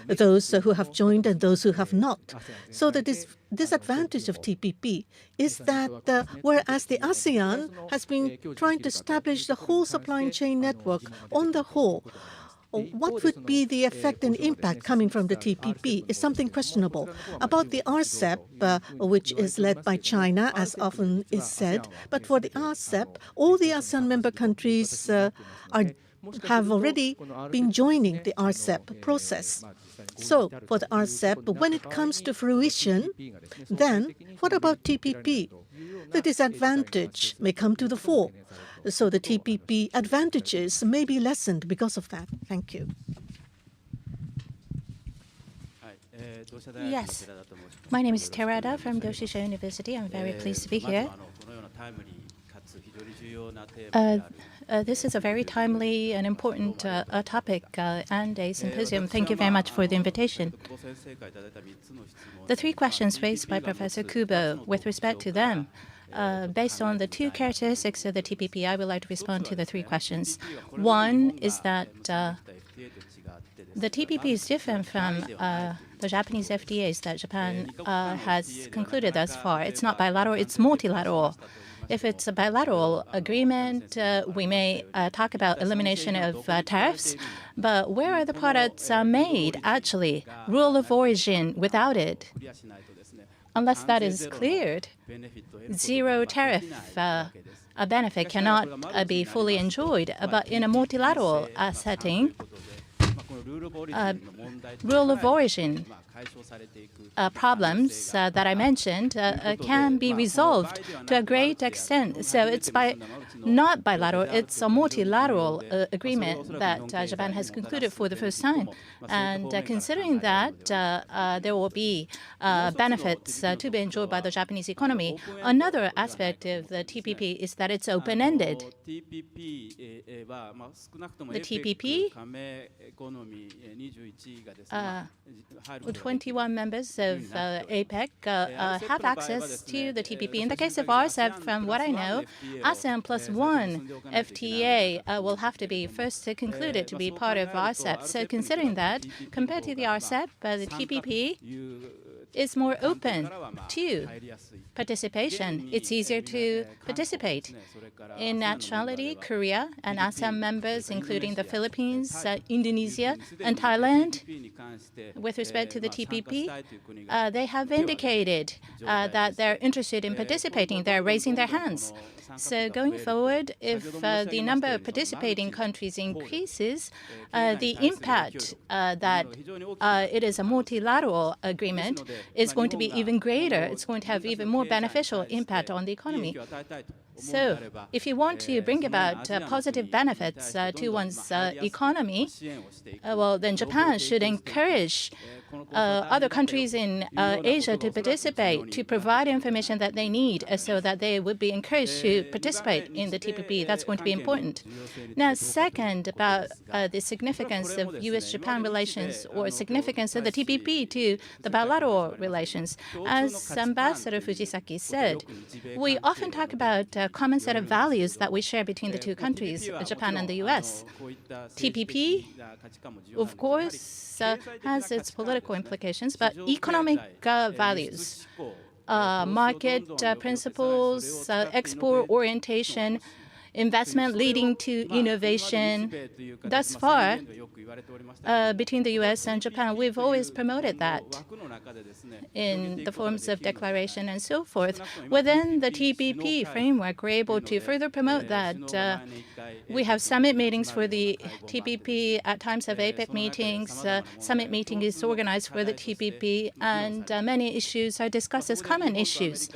Speaker 4: those who have joined and those who have not. So the disadvantage of TPP is that whereas the ASEAN has been trying to establish the whole supply chain network on the whole, what would be the effect and impact coming from the TPP is something questionable. About the RCEP, which is led by China, as often is said, but for the RCEP, all the ASEAN member countries have already been joining the RCEP process. So for the RCEP, when it comes to fruition, then what about TPP? The disadvantage may come to the fore. So the TPP advantages may be lessened because of that. Thank you.
Speaker 3: Yes. My name is Terada from Doshisha University. I'm very pleased to be here. This is a very timely and important topic and a symposium. Thank you very much for the invitation. The three questions raised by Professor Kubo, with respect to them, based on the two characteristics of the TPP, I would like to respond to the three questions. One is that the TPP is different from the Japanese FTAs that Japan has concluded thus far. It's not bilateral, it's multilateral. If it's a bilateral agreement, we may talk about elimination of tariffs, but where are the products made, actually? Rule of origin, without it, unless that is cleared, zero tariff benefit cannot be fully enjoyed. But in a multilateral setting, rule of origin problems that I mentioned can be resolved to a great extent. So it's not bilateral, it's a multilateral agreement that Japan has concluded for the first time. And considering that there will be benefits to be enjoyed by the Japanese economy, another aspect of the TPP is that it's open-ended. The TPP, 21 members of APEC have access to the TPP. In the case of RCEP, from what I know, ASEAN plus one FTA will have to be first concluded to be part of RCEP. So considering that, compared to the RCEP, the TPP is more open to participation. It's easier to participate. In actuality, Korea and ASEAN members, including the Philippines, Indonesia, and Thailand, with respect to the TPP, they have indicated that they're interested in participating. They're raising their hands. So going forward, if the number of participating countries increases, the impact that it is a multilateral agreement is going to be even greater. It's going to have even more beneficial impact on the economy. So if you want to bring about positive benefits to one's economy, well, then Japan should encourage other countries in Asia to participate, to provide information that they need so that they would be encouraged to participate in the TPP. That's going to be important. Now, second, about the significance of U.S.-Japan relations or significance of the TPP to the bilateral relations. As Ambassador Fujisaki said, we often talk about a common set of values that we share between the two countries, Japan and the U.S. TPP, of course, has its political implications, but economic values, market principles, export orientation, investment leading to innovation. Thus far, between the U.S. and Japan, we've always promoted that in the forms of declaration and so forth. Within the TPP framework, we're able to further promote that. We have summit meetings for the TPP. At times of APEC meetings, summit meeting is organized for the TPP, and many issues are discussed as common issues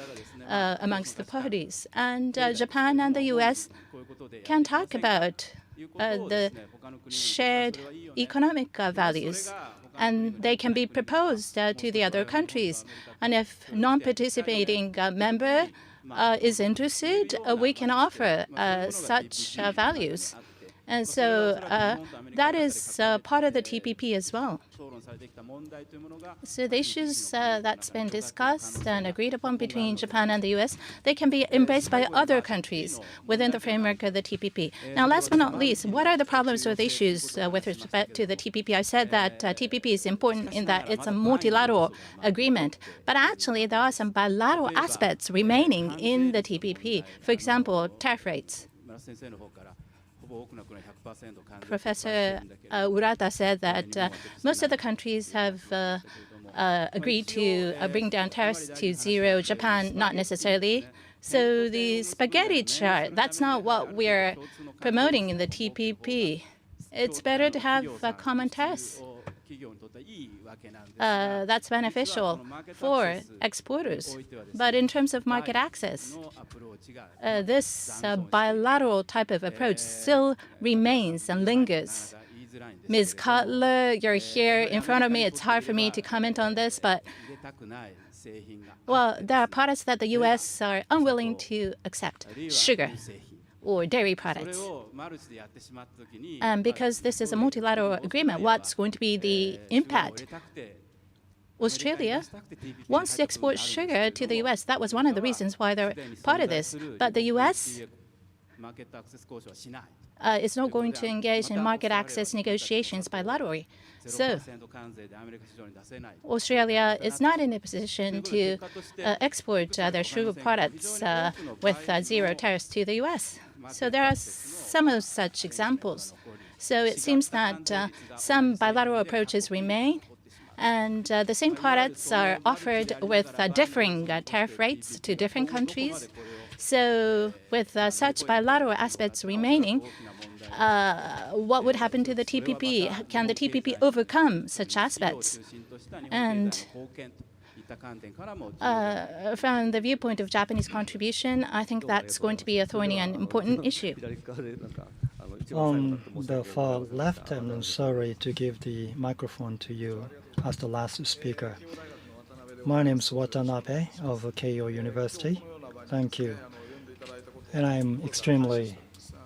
Speaker 3: amongst the parties. And Japan and the U.S. can talk about the shared economic values, and they can be proposed to the other countries. And if non-participating member is interested, we can offer such values. And so that is part of the TPP as well. So the issues that's been discussed and agreed upon between Japan and the U.S., they can be embraced by other countries within the framework of the TPP. Now, last but not least, what are the problems or the issues with respect to the TPP? I said that TPP is important in that it's a multilateral agreement, but actually there are some bilateral aspects remaining in the TPP. For example, tariff rates. Professor Urata said that most of the countries have agreed to bring down tariffs to zero. Japan, not necessarily. So the spaghetti chart, that's not what we're promoting in the TPP. It's better to have common tariffs. That's beneficial for exporters. But in terms of market access, this bilateral type of approach still remains and lingers. Ms. Cutler, you're here in front of me. It's hard for me to comment on this, but well, there are products that the U.S. are unwilling to accept, sugar or dairy products. And because this is a multilateral agreement, what's going to be the impact? Australia wants to export sugar to the U.S. That was one of the reasons why they're part of this. But the U.S. is not going to engage in market access negotiations bilaterally. So Australia is not in a position to export their sugar products with zero tariffs to the U.S. So there are some of such examples. So it seems that some bilateral approaches remain, and the same products are offered with differing tariff rates to different countries. So with such bilateral aspects remaining, what would happen to the TPP? Can the TPP overcome such aspects? And from the viewpoint of Japanese contribution, I think that's going to be a thorny and important issue.
Speaker 2: On the far left, and I'm sorry to give the microphone to you as the last speaker. My name is Watanabe of Keio University. Thank you. And I'm extremely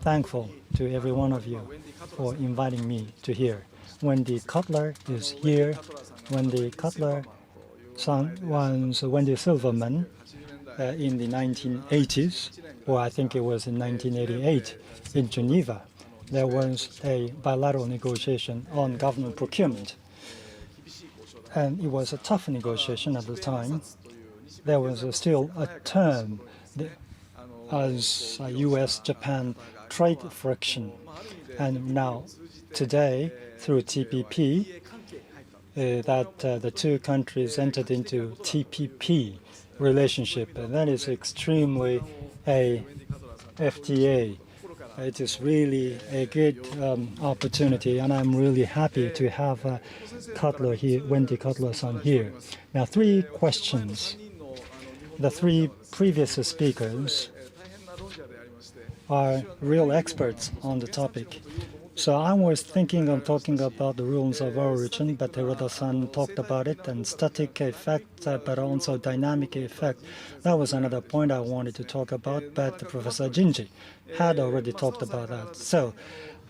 Speaker 2: thankful to every one of you for inviting me to here. Wendy Cutler is here. Wendy Cutler was Wendy Silverman in the 1980s, or I think it was in 1988 in Geneva. There was a bilateral negotiation on government procurement. And it was a tough negotiation at the time. There was still a term as U.S.-Japan trade friction. And now, today, through TPP, that the two countries entered into TPP relationship, and that is extremely a FTA. It is really a good opportunity, and I'm really happy to have Cutler here, Wendy Cutler-san here. Now, three questions. The three previous speakers are real experts on the topic. So I was thinking of talking about the rules of origin, but Hiroda-san talked about it, and static effect, but also dynamic effect. That was another point I wanted to talk about, but Professor Jinji had already talked about that. So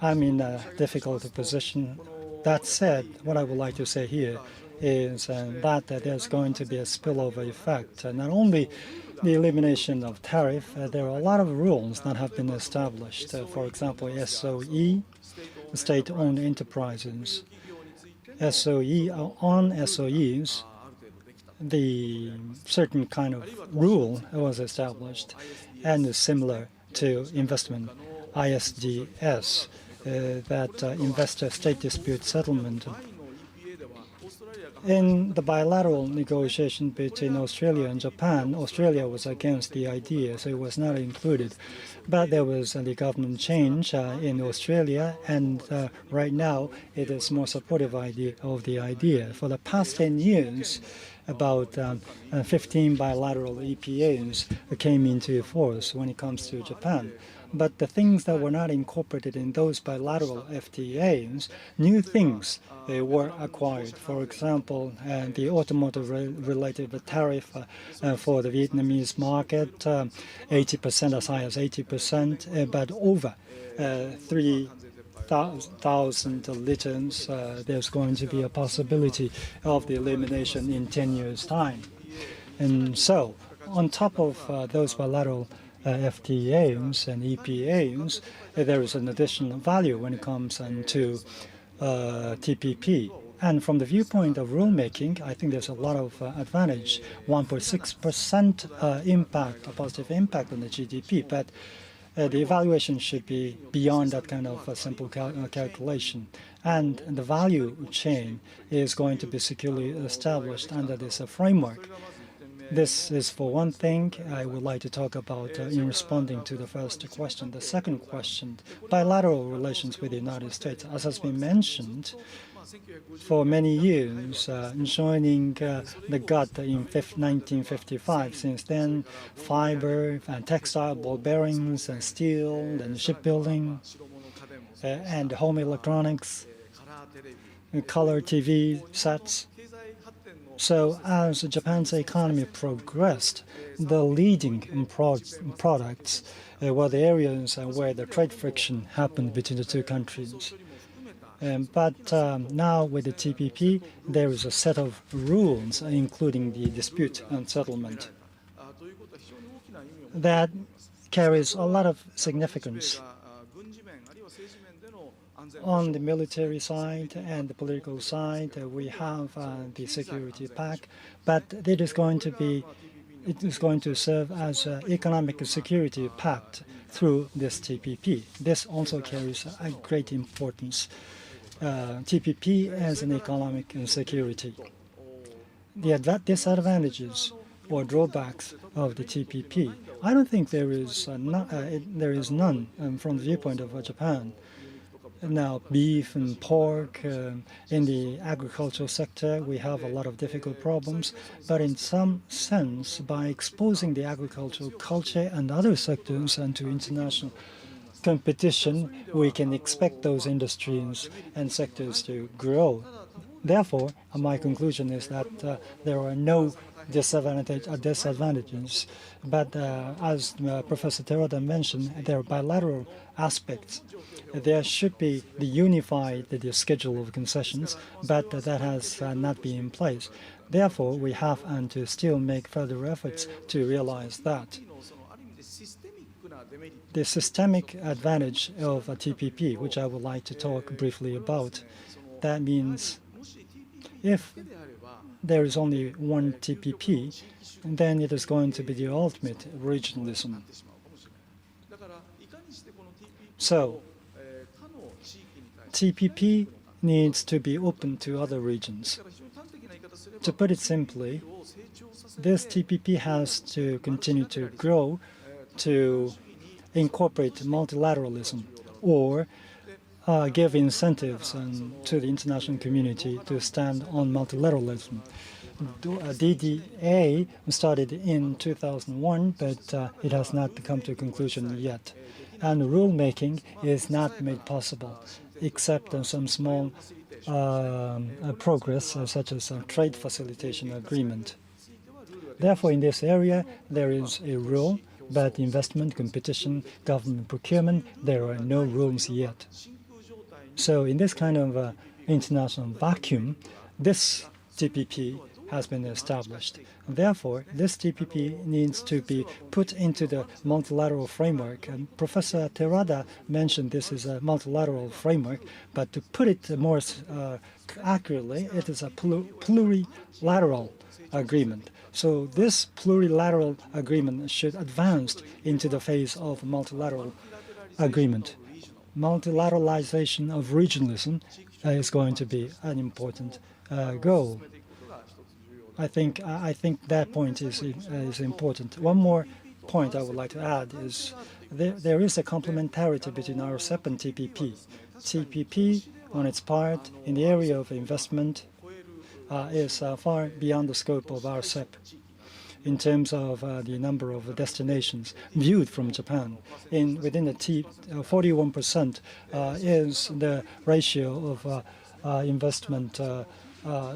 Speaker 2: I'm in a difficult position. That said, what I would like to say here is that there's going to be a spillover effect. Not only the elimination of tariff, there are a lot of rules that have been established. For example, SOE, state-owned enterprises. SOE, on SOEs, the certain kind of rule was established, and similar to investment, ISDS, that investor state dispute settlement. In the bilateral negotiation between Australia and Japan, Australia was against the idea, so it was not included. But there was the government change in Australia, and right now it is more supportive of the idea. For the past 10 years, about 15 bilateral EPAs came into force when it comes to Japan. But the things that were not incorporated in those bilateral FTAs, new things were acquired. For example, the automotive-related tariff for the Vietnamese market, 80%, as high as 80%, but over 3,000 liters, there's going to be a possibility of the elimination in 10 years' time. And so, on top of those bilateral FTAs and EPAs, there is an additional value when it comes to TPP. And from the viewpoint of rulemaking, I think there's a lot of advantage, 1.6% impact, a positive impact on the GDP, but the evaluation should be beyond that kind of simple calculation. And the value chain is going to be securely established under this framework. This is for one thing I would like to talk about in responding to the first question. The second question, bilateral relations with the United States. As has been mentioned, for many years, joining the GATT in 1955. Since then, fiber and textile, ball bearings and steel and shipbuilding and home electronics, color TV sets. So as Japan's economy progressed, the leading products were the areas where the trade friction happened between the two countries. But now with the TPP, there is a set of rules, including the dispute and settlement, that carries a lot of significance. On the military side and the political side, we have the security pact, but it is going to serve as an economic security pact through this TPP. This also carries a great importance. TPP as an economic security. The disadvantages or drawbacks of the TPP, I don't think there is none from the viewpoint of Japan. Now, beef and pork, in the agricultural sector, we have a lot of difficult problems. But in some sense, by exposing the agricultural culture and other sectors into international competition, we can expect those industries and sectors to grow. Therefore, my conclusion is that there are no disadvantages. But as Professor Terada mentioned, there are bilateral aspects. There should be the unified schedule of concessions, but that has not been in place. Therefore, we have to still make further efforts to realize that. The systemic advantage of a TPP, which I would like to talk briefly about, that means if there is only one TPP, then it is going to be the ultimate regionalism. So, TPP needs to be open to other regions. To put it simply, this TPP has to continue to grow to incorporate multilateralism or give incentives to the international community to stand on multilateralism. DDA started in 2001, but it has not come to a conclusion yet. and rulemaking is not made possible, except some small progress, such as a trade facilitation agreement. Therefore, in this area, there is a rule, but investment, competition, government procurement, there are no rules yet. So in this kind of international vacuum, this TPP has been established. Therefore, this TPP needs to be put into the multilateral framework. And Professor Terada mentioned this is a multilateral framework, but to put it more accurately, it is a plurilateral agreement. So this plurilateral agreement should advance into the phase of multilateral agreement. Multilateralization of regionalism is going to be an important goal. I think that point is important. One more point I would like to add is there is a complementarity between RCEP and TPP. TPP, on its part, in the area of investment, is far beyond the scope of RCEP in terms of the number of destinations viewed from Japan. Within the 41% is the ratio of investment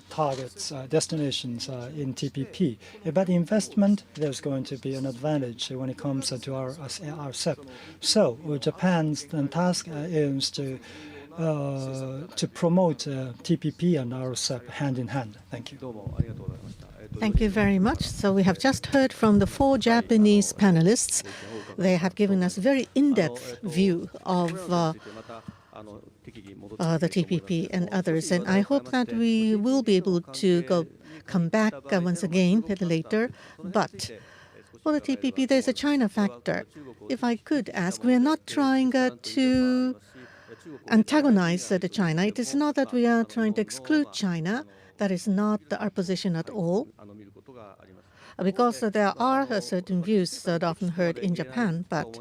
Speaker 2: targets, destinations in TPP. But investment, there's going to be an advantage when it comes to our RCEP. So Japan's task is to promote TPP and RCEP hand in hand. Thank you.
Speaker 4: Thank you very much. So we have just heard from the 4 Japanese panelists. They have given us a very in-depth view of the TPP and others. And I hope that we will be able to come back once again a little later. But for the TPP, there's a China factor. If I could ask, we are not trying to antagonize China. It is not that we are trying to exclude China. That is not our position at all. Because there are certain views that are often heard in Japan, but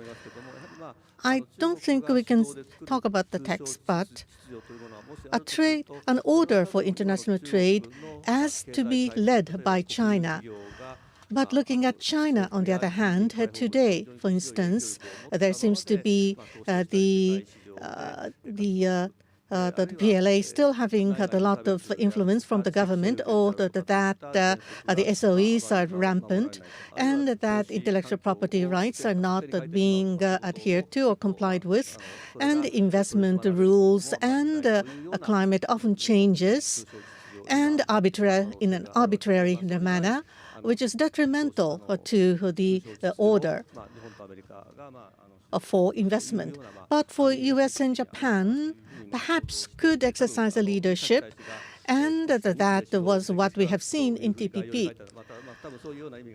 Speaker 4: I don't think we can talk about the text, but an order for international trade has to be led by China. But looking at China, on the other hand, today, for instance, there seems to be the PLA still having a lot of influence from the government, or that the SOEs are rampant, and that intellectual property rights are not being adhered to or complied with, and investment rules and climate often changes, and in an arbitrary manner, which is detrimental to the order for investment. But for U.S. and Japan, perhaps could exercise a leadership, and that was what we have seen in TPP.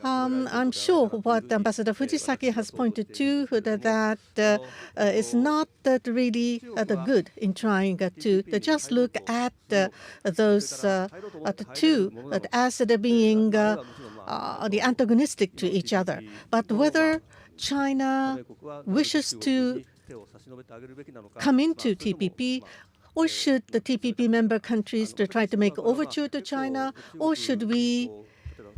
Speaker 4: I'm sure what Ambassador Fujisaki has pointed to, that is not that really the good in trying to just look at those the two as being the antagonistic to each other. But whether China wishes to come into TPP, or should the TPP member countries try to make overture to China, or should we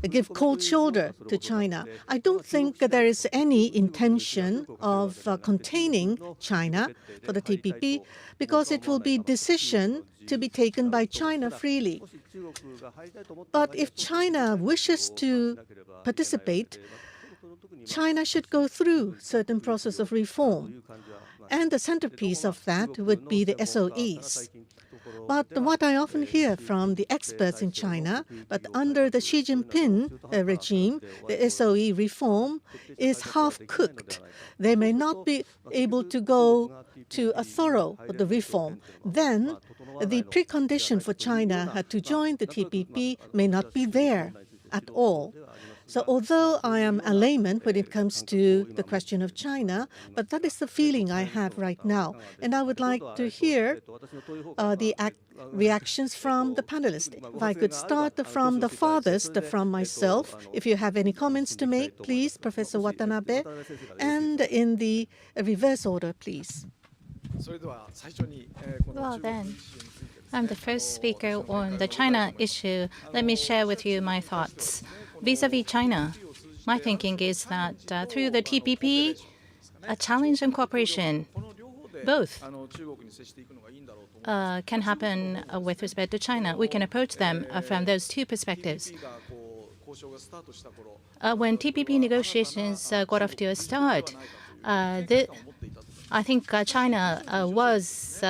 Speaker 4: give cold shoulder to China? I don't think there is any intention of containing China for the TPP, because it will be decision to be taken by China freely. But if China wishes to participate, China should go through certain process of reform. And the centerpiece of that would be the SOEs. But what I often hear from the experts in China, but under the Xi Jinping regime, the SOE reform is half-cooked. They may not be able to go to a thorough reform. Then the precondition for China to join the TPP may not be there at all. So although I am a layman when it comes to the question of China, but that is the feeling I have right now. And I would like to hear the reactions from the panelists. If I could start from the farthest, from myself. If you have any comments to make, please, Professor Watanabe. And in the reverse order, please.
Speaker 3: Well then, I'm the first speaker on the China issue. Let me share with you my thoughts. Vis-a-vis China, my thinking is that through the TPP, a challenge and cooperation, both can happen with respect to China. We can approach them from those two perspectives. When TPP negotiations got off to a start, I think China was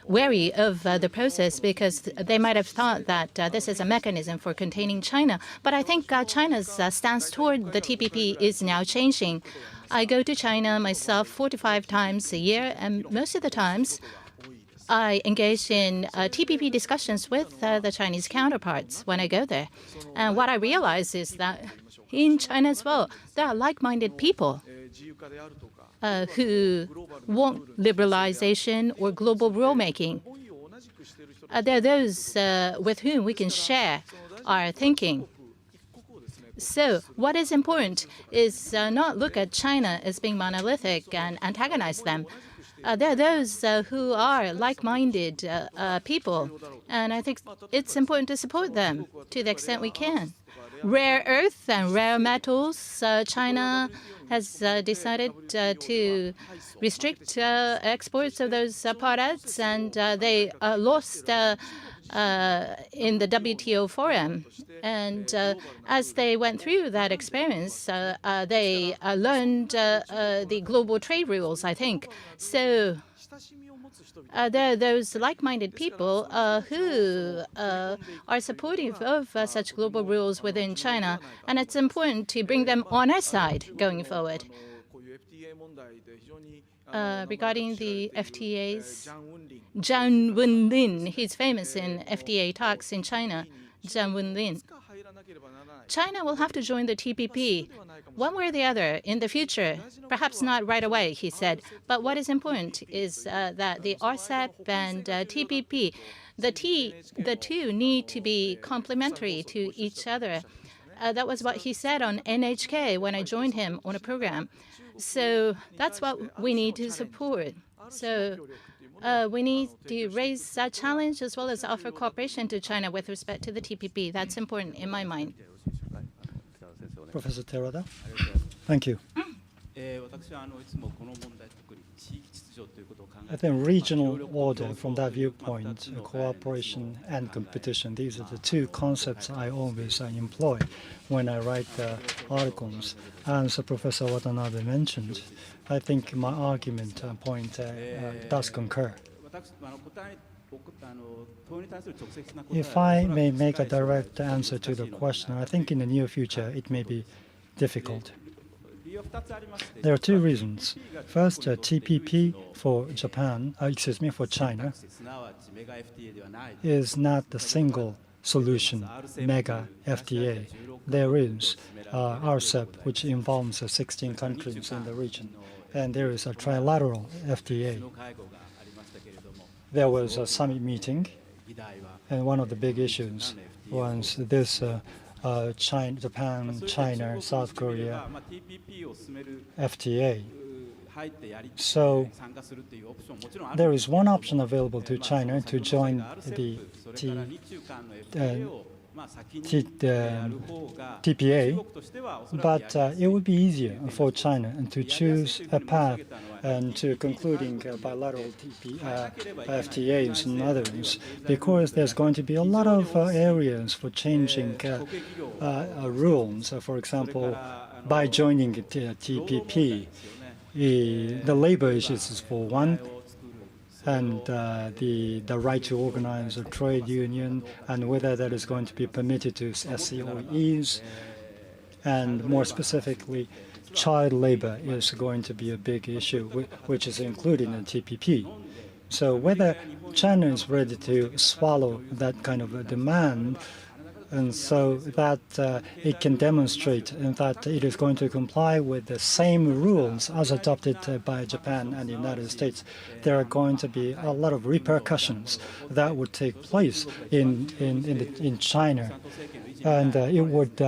Speaker 3: wary of the process because they might have thought that this is a mechanism for containing China. But I think China's stance toward the TPP is now changing. I go to China myself 45 times a year, and most of the times I engage in TPP discussions with the Chinese counterparts when I go there. And what I realize is that in China as well, there are like-minded people who want liberalization or global rulemaking. There are those with whom we can share our thinking. So what is important is not look at China as being monolithic and antagonize them. There are those who are like-minded people, and I think it's important to support them to the extent we can. Rare earth and rare metals, China has decided to restrict exports of those products, and they lost in the WTO forum. And as they went through that experience, they learned the global trade rules, I think. So there are those like-minded people who are supportive of such global rules within China, and it's important to bring them on our side going forward. Regarding the FTAs, Zhang Wenlin, he's famous in FTA talks in China, Zhang Wenlin. China will have to join the TPP one way or the other in the future, perhaps not right away, he said. But what is important is that the RCEP and TPP, the two need to be complementary to each other. That was what he said on NHK when I joined him on a program. So that's what we need to support. So we need to raise that challenge as well as offer cooperation to China with respect to the TPP. That's important in my mind.
Speaker 2: Professor Terada. Thank you. I think regional order from that viewpoint, cooperation and competition, these are the two concepts I always employ when I write articles. As Professor Watanabe mentioned, I think my argument point does concur. If I may make a direct answer to the question, I think in the near future it may be difficult. There are two reasons. First, TPP for for China, is not the single solution, mega FTA. There is RCEP, which involves 16 countries in the region, and there is a trilateral FTA. There was a summit meeting, and one of the big issues was this Japan, China, South Korea FTA. So there is one option available to China to join the TPA, but it would be easier for China to choose a path and to concluding bilateral FTAs and others, because there's going to be a lot of areas for changing rules. For example, by joining TPP, the labor issues is for one, and the right to organize a trade union, and whether that is going to be permitted to SCOEs, and more specifically, child labor is going to be a big issue, which is included in the TPP. So whether China is ready to swallow that kind of a demand, and so that it can demonstrate that it is going to comply with the same rules as adopted by Japan and the United States, there are going to be a lot of repercussions that would take place in China, and it would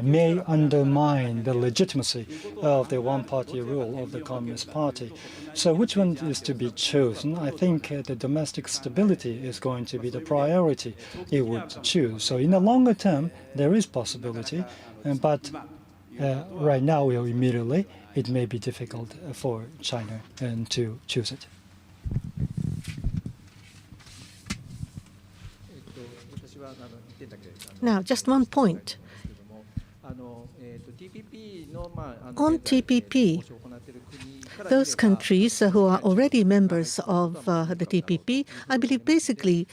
Speaker 2: may undermine the legitimacy of the one-party rule of the Communist Party. So which one is to be chosen? I think the domestic stability is going to be the priority it would choose. So in the longer term, there is possibility, but right now, immediately, it may be difficult for China to choose it.
Speaker 4: Now, just one point. On TPP, those countries who are already members of the TPP, I believe basically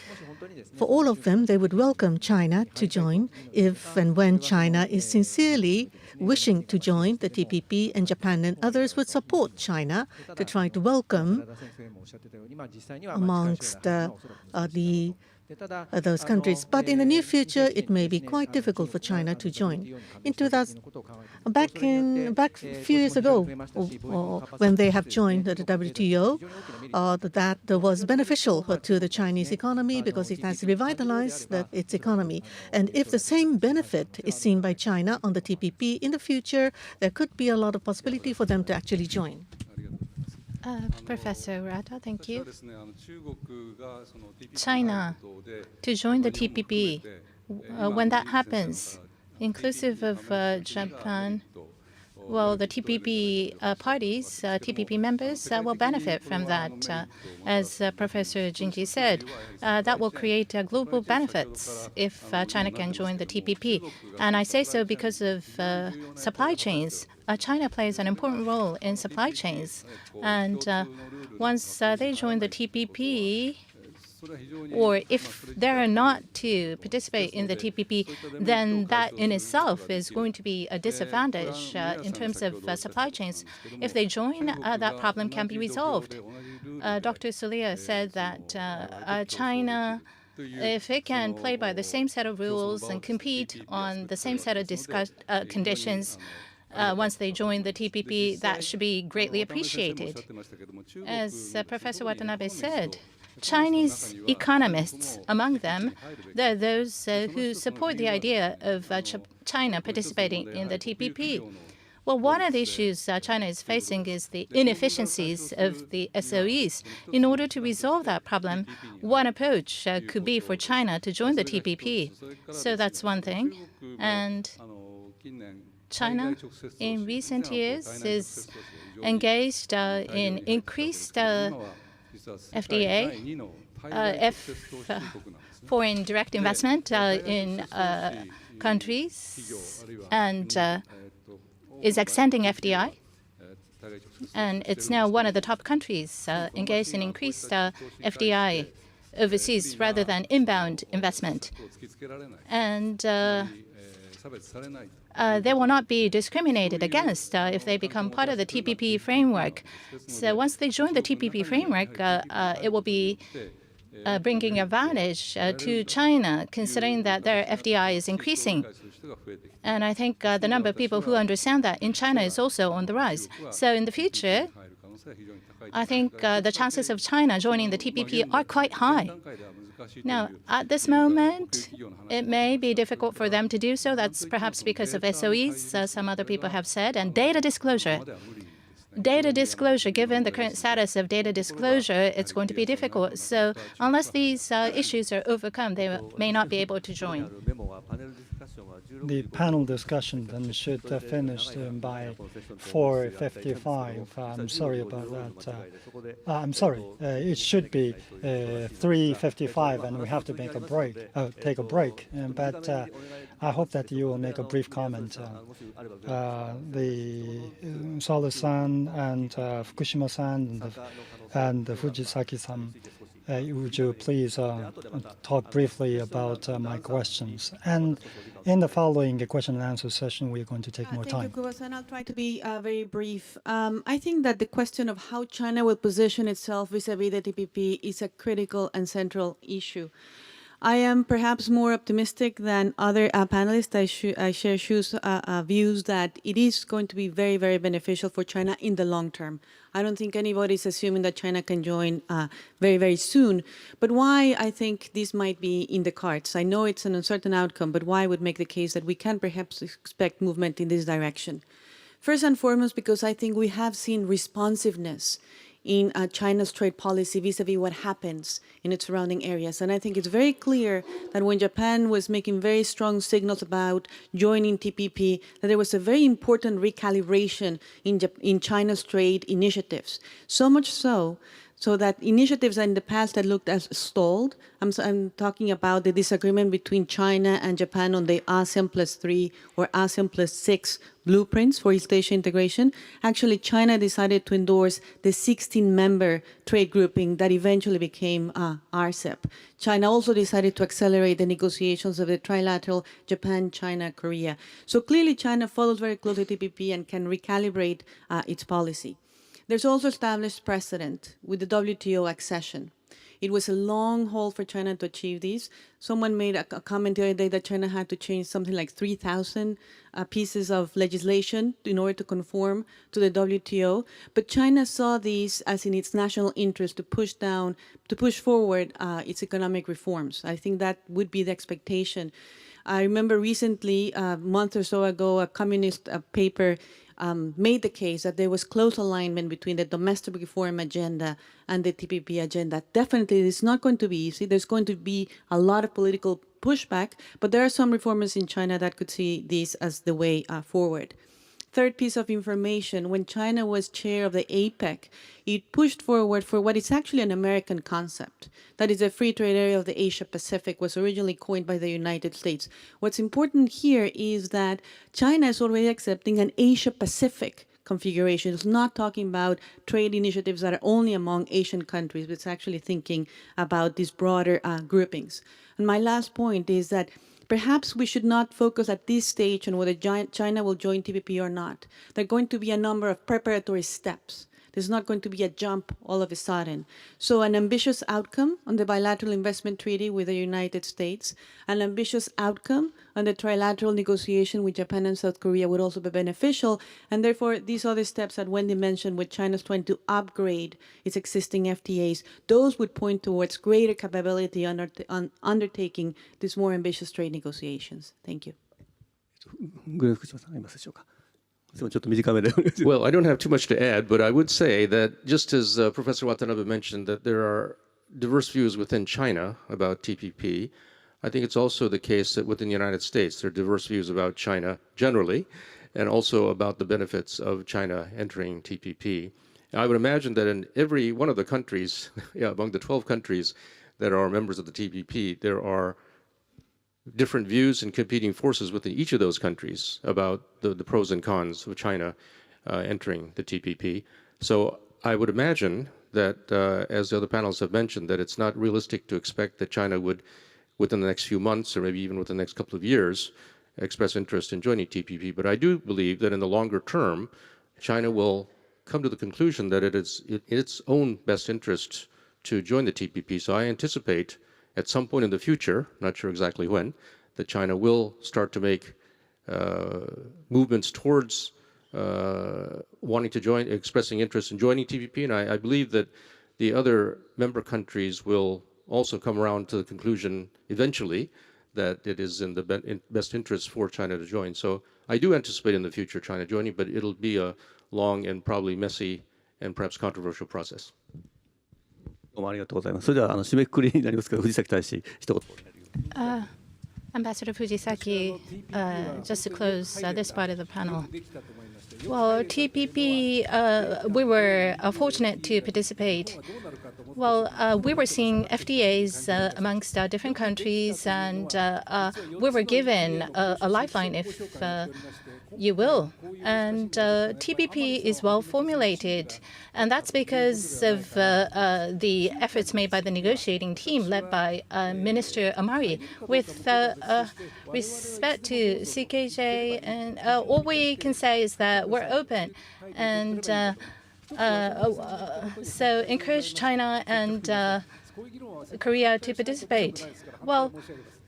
Speaker 4: for all of them, they would welcome China to join if and when China is sincerely wishing to join the TPP, and Japan and others would support China to try to welcome amongst those countries. But in the near future, it may be quite difficult for China to join. Back a few years ago, when they have joined the WTO, that was beneficial to the Chinese economy because it has revitalized its economy. And if the same benefit is seen by China on the TPP in the future, there could be a lot of possibility for them to actually join.
Speaker 3: Professor Urata, thank you. China to join the TPP, when that happens, inclusive of Japan, well, the TPP parties, TPP members will benefit from that. As Professor Jinji said, that will create global benefits if China can join the TPP. And I say so because of supply chains. China plays an important role in supply chains. And once they join the TPP, or if they're not to participate in the TPP, then that in itself is going to be a disadvantage in terms of supply chains. If they join, that problem can be resolved. Dr. Sulia said that China, if it can play by the same set of rules and compete on the same set of conditions, once they join the TPP, that should be greatly appreciated. As Professor Watanabe said, Chinese economists, among them, there are those who support the idea of China participating in the TPP. Well, one of the issues China is facing is the inefficiencies of the SOEs. In order to resolve that problem, one approach could be for China to join the TPP. So that's one thing. And China, in recent years, is engaged in increased FDA, foreign direct investment in countries, and is extending FDI. And it's now one of the top countries engaged in increased FDI overseas rather than inbound investment. And they will not be discriminated against if they become part of the TPP framework. So once they join the TPP framework, it will be bringing advantage to China, considering that their FDI is increasing. And I think the number of people who understand that in China is also on the rise. So in the future, I think the chances of China joining the TPP are quite high. Now, at this moment, it may be difficult for them to do so. That's perhaps because of SOEs, some other people have said, and data disclosure. Data disclosure, given the current status of data disclosure, it's going to be difficult. So unless these issues are overcome, they may not be able to join.
Speaker 2: The panel discussion then should finish by 4:55. I'm sorry about that. I'm sorry. It should be 3:55, and we have to make a break. Take a break. But I hope that you will make a brief comment. The Solo-san and Fukushima-san and Fujisaki-san. Would you please talk briefly about my questions? And in the following question and answer session, we're going to take more time.
Speaker 6: Thank you, Kubo-san. I'll try to be very brief. I think that the question of how China will position itself vis-a-vis the TPP is a critical and central issue. I am perhaps more optimistic than other panelists. I share Shu's views that it is going to be very, very beneficial for China in the long term. I don't think anybody is assuming that China can join very, very soon. But why I think this might be in the cards? I know it's an uncertain outcome, but why would make the case that we can perhaps expect movement in this direction? First and foremost, because I think we have seen responsiveness in China's trade policy vis-a-vis what happens in its surrounding areas. And I think it's very clear that when Japan was making very strong signals about joining TPP, that there was a very important recalibration in China's trade initiatives. So much so that initiatives in the past that looked as stalled, I'm talking about the disagreement between China and Japan on the ASEAN +3 or ASEAN +6 blueprints for East Asia integration. Actually, China decided to endorse the 16-member trade grouping that eventually became RCEP. China also decided to accelerate the negotiations of the trilateral Japan, China, Korea. So clearly, China follows very closely TPP and can recalibrate its policy. There's also established precedent with the WTO accession. It was a long haul for China to achieve these. Someone made a comment the other day that China had to change something like 3,000 pieces of legislation in order to conform to the WTO. But China saw these as in its national interest to push forward its economic reforms. I think that would be the expectation. I remember recently, a month or so ago, a communist paper made the case that there was close alignment between the domestic reform agenda and the TPP agenda. Definitely, it's not going to be easy. There's going to be a lot of political pushback, but there are some reformers in China that could see this as the way forward. Third piece of information, when China was chair of the APEC, it pushed forward for what is actually an American concept. That is, a free trade area of the Asia-Pacific was originally coined by the United States. What's important here is that China is already accepting an Asia-Pacific configuration. It's not talking about trade initiatives that are only among Asian countries, but it's actually thinking about these broader groupings. And my last point is that perhaps we should not focus at this stage on whether China will join TPP or not. There are going to be a number of preparatory steps. There's not going to be a jump all of a sudden. So an ambitious outcome on the bilateral investment treaty with the United States, an ambitious outcome on the trilateral negotiation with Japan and South Korea would also be beneficial. And therefore, these other steps that Wendy mentioned, with China's trying to upgrade its existing FTAs, those would point towards greater capability on undertaking these more ambitious trade negotiations. Thank you.
Speaker 5: Well, I don't have too much to add, but I would say that just as Professor Watanabe mentioned that there are diverse views within China about TPP, I think it's also the case that within the United States there are diverse views about China generally, and also about the benefits of China entering TPP. I would imagine that in every one of the countries, among the 12 countries that are members of the TPP, there are different views and competing forces within each of those countries about the pros and cons of China entering the TPP. So I would imagine that, as the other panels have mentioned, that it's not realistic to expect that China would, within the next few months or maybe even within the next couple of years, express interest in joining TPP. But I do believe that in the longer term, China will come to the conclusion that it is in its own best interest to join the TPP. So I anticipate at some point in the future, not sure exactly when, that China will start to make movements towards wanting to join, expressing interest in joining TPP. And I believe that the other member countries will also come around to the conclusion eventually that it is in the best interest for China to join. So I do anticipate in the future China joining, but it'll be a long and probably messy and perhaps controversial process.
Speaker 7: どうもありがとうございます。それでは締めくくりになりますから、藤崎大使、一言。
Speaker 3: Ambassador Fujisaki, just to close this part of the panel. Well, TPP, we were fortunate to participate. Well, we were seeing FTAs amongst different countries, and we were given a lifeline, if you will. And TPP is well formulated, and that's because of the efforts made by the negotiating team led by Minister Amari. With respect to CKJ, and all we can say is that we're open, and so encourage China and Korea to participate. Well,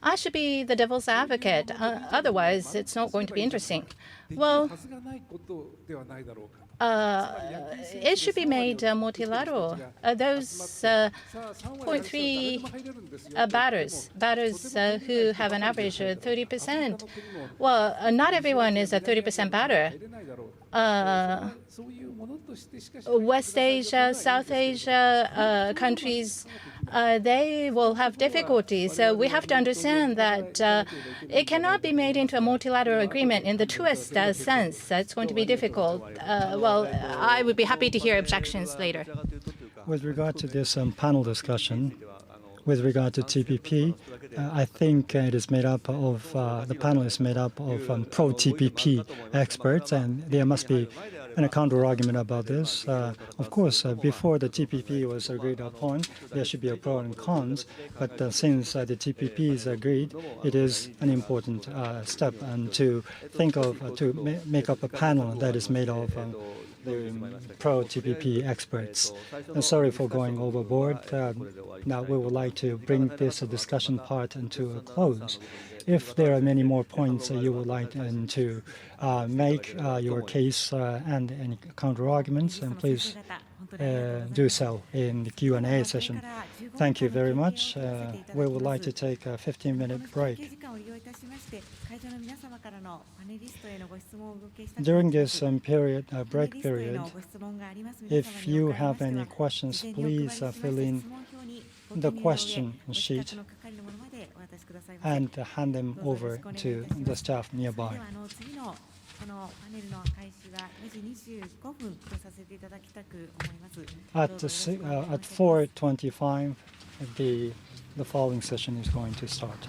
Speaker 3: I should be the devil's advocate. Otherwise, it's not going to be interesting. Well, it should be made multilateral. Those 0.3 batters who have an average of 30%. Well, not everyone is a 30% batter. West Asia, South Asia countries, they will have difficulties. So we have to understand that it cannot be made into a multilateral agreement in the truest sense. It's going to be difficult. Well, I would be happy to hear objections later.
Speaker 2: With regard to this panel discussion, with regard to TPP, I think it is made up of, the panel is made up of pro-TPP experts, and there must be a counter-argument about this. Of course, before the TPP was agreed upon, there should be a pro and cons, but since the TPP is agreed, it is an important step and to think of, to make up a panel that is made of the pro-TPP experts. Sorry for going overboard. Now we would like to bring this discussion part into a close. If there are many more points you would like to make your case and any counter-arguments, and please do so in the Q&A session. Thank you very much. We would like to take a 15-minute break. During this break period, if you have any questions, please fill in the question sheet and hand them over to the staff nearby. At 4:25, the following session is going to start.